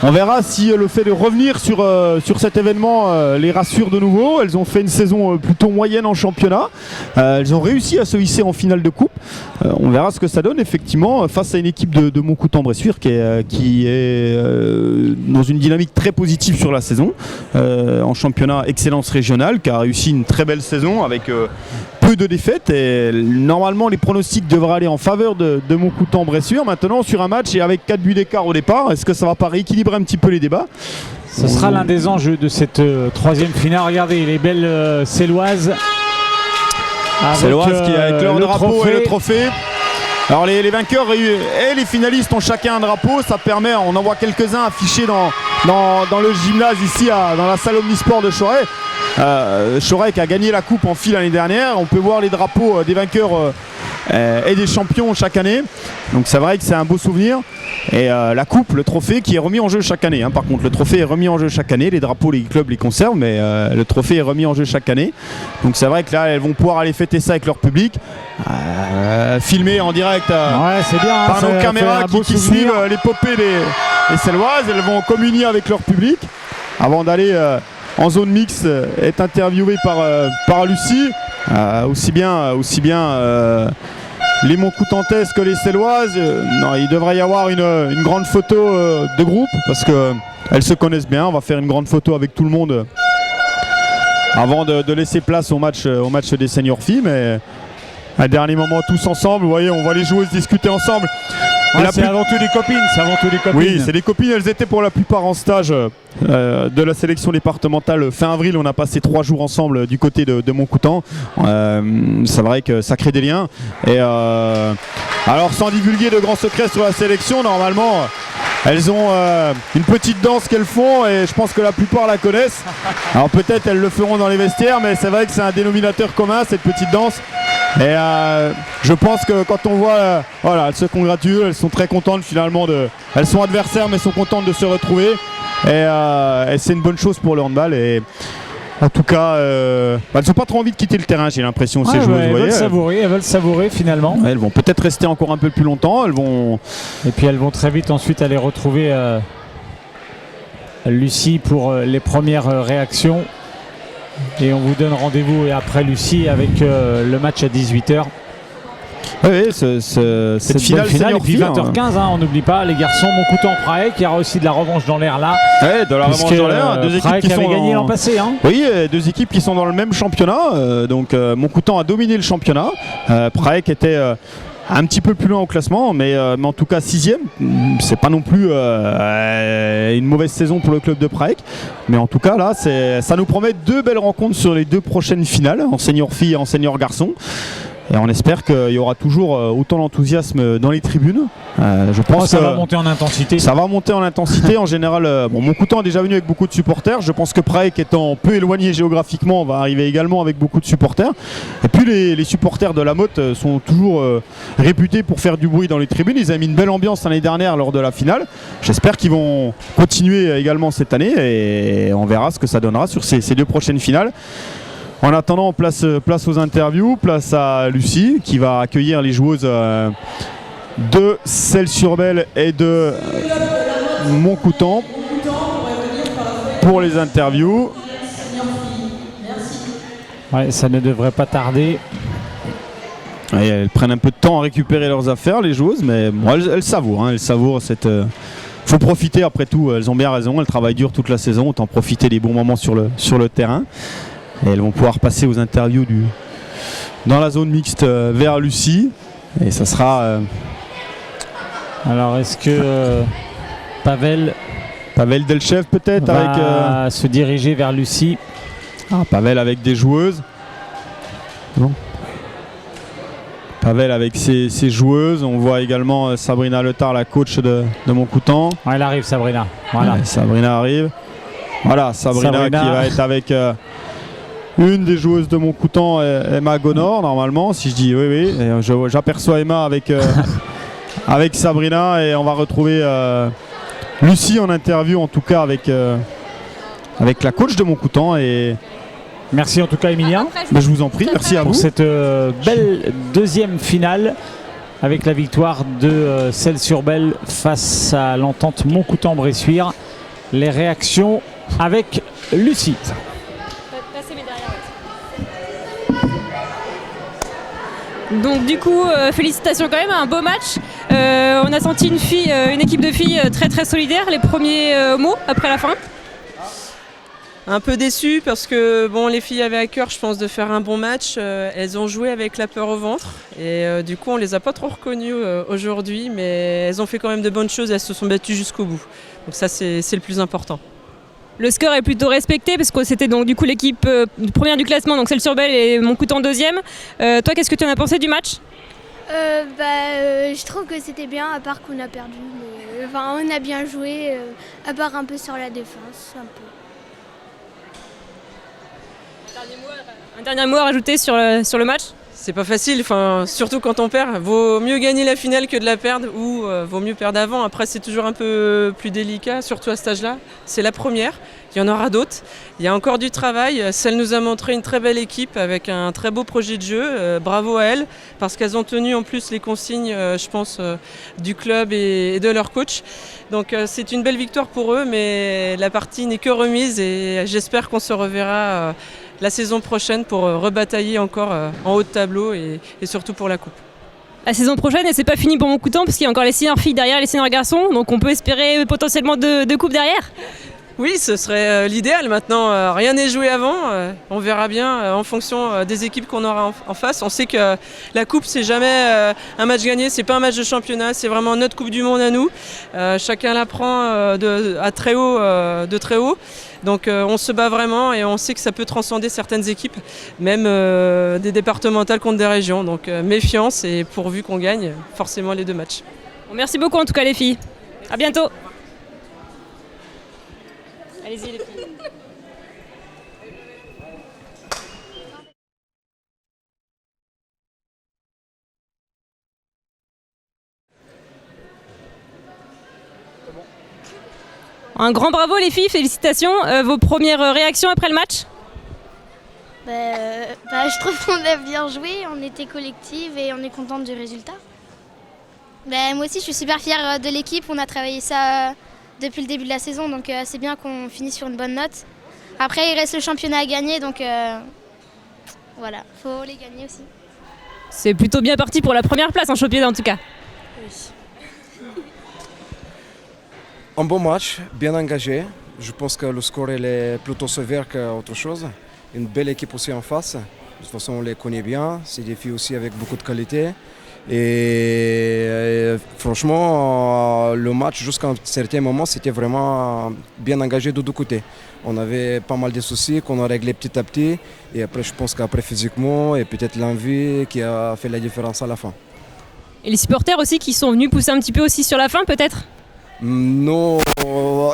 S2: On verra si le fait de revenir sur cet événement les rassure de nouveau. Elles ont fait une saison plutôt moyenne en championnat. Elles ont réussi à se hisser en finale de coupe. On verra ce que ça donne effectivement face à une équipe de Montcoutan-Bressuire qui est dans une dynamique très positive sur la saison. En championnat excellence régionale, qui a réussi une très belle saison avec peu de défaites. Et normalement les pronostics devraient aller en faveur de Montcoutan-Bressuire. Maintenant sur un match et avec 4 buts d'écart au départ, est-ce que ça va pas rééquilibrer un petit peu les débats?
S1: Ce sera l'un des enjeux de cette troisième finale. Regardez les belles Céloises.
S2: Céloises qui avec leur drapeau et le trophée. Alors les vainqueurs et les finalistes ont chacun un drapeau. Ça permet, on en voit quelques-uns affichés dans le gymnase ici dans la salle Omnisport de Choret. Choret qui a gagné la coupe en file l'année dernière. On peut voir les drapeaux des vainqueurs et des champions chaque année. Donc c'est vrai que c'est un beau souvenir. Et la coupe, le trophée qui est remis en jeu chaque année. Par contre, le trophée est remis en jeu chaque année. Les drapeaux, les clubs les conservent, mais le trophée est remis en jeu chaque année. Donc c'est vrai que là, elles vont pouvoir aller fêter ça avec leur public, filmer en direct
S1: c'est bien,
S2: par nos caméras qui suivent l'épopée des Céloises. Elles vont communier avec leur public avant d'aller en zone mixte, être interviewées par Lucie. Aussi bien les Montcoutantaises que les Céloises. Non, il devrait y avoir une grande photo de groupe parce qu'elles se connaissent bien. On va faire une grande photo avec tout le monde avant de laisser place au match des seniors filles. Mais à un dernier moment, tous ensemble, vous voyez, on voit les joueuses discuter ensemble.
S1: C'est avant tout des copines,
S2: Oui, c'est des copines, elles étaient pour la plupart en stage de la sélection départementale fin avril. On a passé 3 jours ensemble du côté de Montcoutan. C'est vrai que ça crée des liens. Et alors, sans divulguer de grands secrets sur la sélection, normalement elles ont une petite danse qu'elles font et je pense que la plupart la connaissent. Alors peut-être elles le feront dans les vestiaires, mais c'est vrai que c'est un dénominateur commun, cette petite danse. Et je pense que quand on voit, voilà, elles se congratulent, elles sont très contentes finalement elles sont adversaires mais sont contentes de se retrouver. Et c'est une bonne chose pour le handball. Et en tout cas, elles n'ont pas trop envie de quitter le terrain, j'ai l'impression, ces joueuses.
S1: Elles veulent savourer finalement.
S2: Elles vont peut-être rester encore un peu plus longtemps.
S1: Et puis elles vont très vite ensuite aller retrouver Lucie pour les premières réactions. Et on vous donne rendez-vous après Lucie avec le match à 18h.
S2: Oui, cette finale
S1: et puis 20h15, on n'oublie pas les garçons, Montcoutan-Praec, il y aura aussi de la revanche dans l'air là.
S2: Ouais, de la revanche dans l'air, deux équipes qui sont
S1: gagné l'an passé.
S2: Oui, 2 équipes qui sont dans le même championnat. Donc Montcoutan a dominé le championnat. Praec était un petit peu plus loin au classement, mais en tout cas 6e. C'est pas non plus une mauvaise saison pour le club de Praec. Mais en tout cas là, ça nous promet 2 belles rencontres sur les 2 prochaines finales, en senior filles et en senior garçons. Et on espère qu'il y aura toujours autant d'enthousiasme dans les tribunes. Je pense
S1: que ça va monter en intensité.
S2: Ça va monter en intensité. En général, Montcoutan est déjà venu avec beaucoup de supporters. Je pense que Praec, étant peu éloigné géographiquement, va arriver également avec beaucoup de supporters. Et puis les supporters de la Motte sont toujours réputés pour faire du bruit dans les tribunes. Ils avaient mis une belle ambiance l'année dernière lors de la finale. J'espère qu'ils vont continuer également cette année et on verra ce que ça donnera sur ces 2 prochaines finales. En attendant, place aux interviews, place à Lucie qui va accueillir les joueuses de Celles-sur-Belle et de Montcoutan pour les interviews.
S1: Ouais, ça ne devrait pas tarder.
S2: Et elles prennent un peu de temps à récupérer leurs affaires, les joueuses, mais bon, elles savourent. Elles savourent cette. Faut profiter après tout. Elles ont bien raison. Elles travaillent dur toute la saison. Autant profiter des bons moments sur le terrain. Et elles vont pouvoir passer aux interviews dans la zone mixte vers Lucie. Et ça sera.
S1: Alors est-ce que Pavel
S2: Delchev peut-être
S1: va se diriger vers Lucie.
S2: Pavel avec des joueuses. Bon. Pavel avec ses joueuses. On voit également Sabrina Letard, la coach de Montcoutan.
S1: Elle arrive, Sabrina. Voilà.
S2: Ouais, Sabrina arrive. Voilà, Sabrina qui va être avec une des joueuses de Montcoutan, Emma Gonor, normalement, si je dis oui. Et j'aperçois Emma avec Sabrina et on va retrouver Lucie en interview, en tout cas avec la coach de Montcoutan. Et
S1: merci en tout cas, Emilien.
S2: Je vous en prie, merci à vous.
S1: Pour cette belle 2e finale avec la victoire de Celles-sur-Belle face à l'entente Montcoutan-Bressuire. Les réactions avec Lucie.
S4: Donc du coup, félicitations quand même, un beau match. On a senti une équipe de filles très très solidaire. Les premiers mots après la fin?
S5: Un peu déçu parce que les filles avaient à cœur, je pense, de faire un bon match. Elles ont joué avec la peur au ventre et du coup on les a pas trop reconnues aujourd'hui, mais elles ont fait quand même de bonnes choses et elles se sont battues jusqu'au bout. Donc ça c'est le plus important.
S4: Le score est plutôt respecté parce que c'était donc du coup l'équipe première du classement, donc Celles-sur-Belle et Montcoutan 2e. Toi, qu'est-ce que tu en as pensé du match?
S6: Je trouve que c'était bien, à part qu'on a perdu. Mais, on a bien joué, à part un peu sur la défense. Un peu.
S4: Un dernier mot à rajouter sur le match?
S5: C'est pas facile, surtout quand on perd. Vaut mieux gagner la finale que de la perdre ou vaut mieux perdre avant. Après, c'est toujours un peu plus délicat, surtout à cet âge-là. C'est la première, il y en aura d'autres. Il y a encore du travail. Celle nous a montré une très belle équipe avec un très beau projet de jeu. Bravo à elles, parce qu'elles ont tenu en plus les consignes, je pense, du club et de leur coach. Donc c'est une belle victoire pour eux, mais la partie n'est que remise et j'espère qu'on se reverra la saison prochaine pour rebatailler encore en haut de tableau et surtout pour la coupe.
S4: La saison prochaine, et c'est pas fini pour Montcoutan parce qu'il y a encore les seniors filles derrière, les seniors garçons, donc on peut espérer potentiellement deux coupes derrière.
S5: Oui, ce serait l'idéal. Maintenant, rien n'est joué avant. On verra bien en fonction des équipes qu'on aura en face. On sait que la coupe, c'est jamais un match gagné, c'est pas un match de championnat, c'est vraiment notre Coupe du Monde à nous. Chacun la prend de très haut. Donc on se bat vraiment et on sait que ça peut transcender certaines équipes, même des départementales contre des régions. Donc méfiance et pourvu qu'on gagne forcément les 2 matchs.
S4: Bon, merci beaucoup en tout cas les filles. À bientôt. Allez-y les filles. Un grand bravo les filles, félicitations. Vos premières réactions après le match?
S6: Je trouve qu'on a bien joué, on était collective et on est contente du résultat. Moi aussi je suis super fière de l'équipe, on a travaillé ça depuis le début de la saison, donc c'est bien qu'on finisse sur une bonne note. Après il reste le championnat à gagner, donc voilà, faut les gagner aussi.
S4: C'est plutôt bien parti pour la première place en championnat en tout cas.
S6: Oui.
S7: Un bon match, bien engagé. Je pense que le score il est plutôt sévère qu'autre chose. Une belle équipe aussi en face. De toute façon, on les connaît bien. C'est des filles aussi avec beaucoup de qualité. Et franchement, le match, jusqu'à un certain moment, c'était vraiment bien engagé de 2 côtés. On avait pas mal de soucis qu'on a réglés petit à petit. Et après, je pense qu'après, physiquement, et peut-être l'envie qui a fait la différence à la fin.
S4: Et les supporters aussi qui sont venus pousser un petit peu aussi sur la fin peut-être?
S7: Non,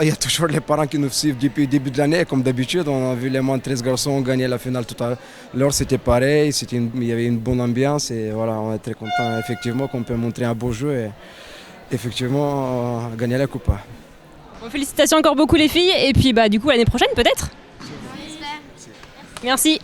S7: il y a toujours les parents qui nous suivent depuis le début de l'année. Comme d'habitude, on a vu les moins de 13 garçons gagner la finale tout à l'heure. C'était pareil, il y avait une bonne ambiance et voilà, on est très content effectivement qu'on peut montrer un beau jeu et effectivement gagner la coupe.
S4: Bon, félicitations encore beaucoup les filles et puis du coup l'année prochaine peut-être.
S6: On espère.
S4: Merci.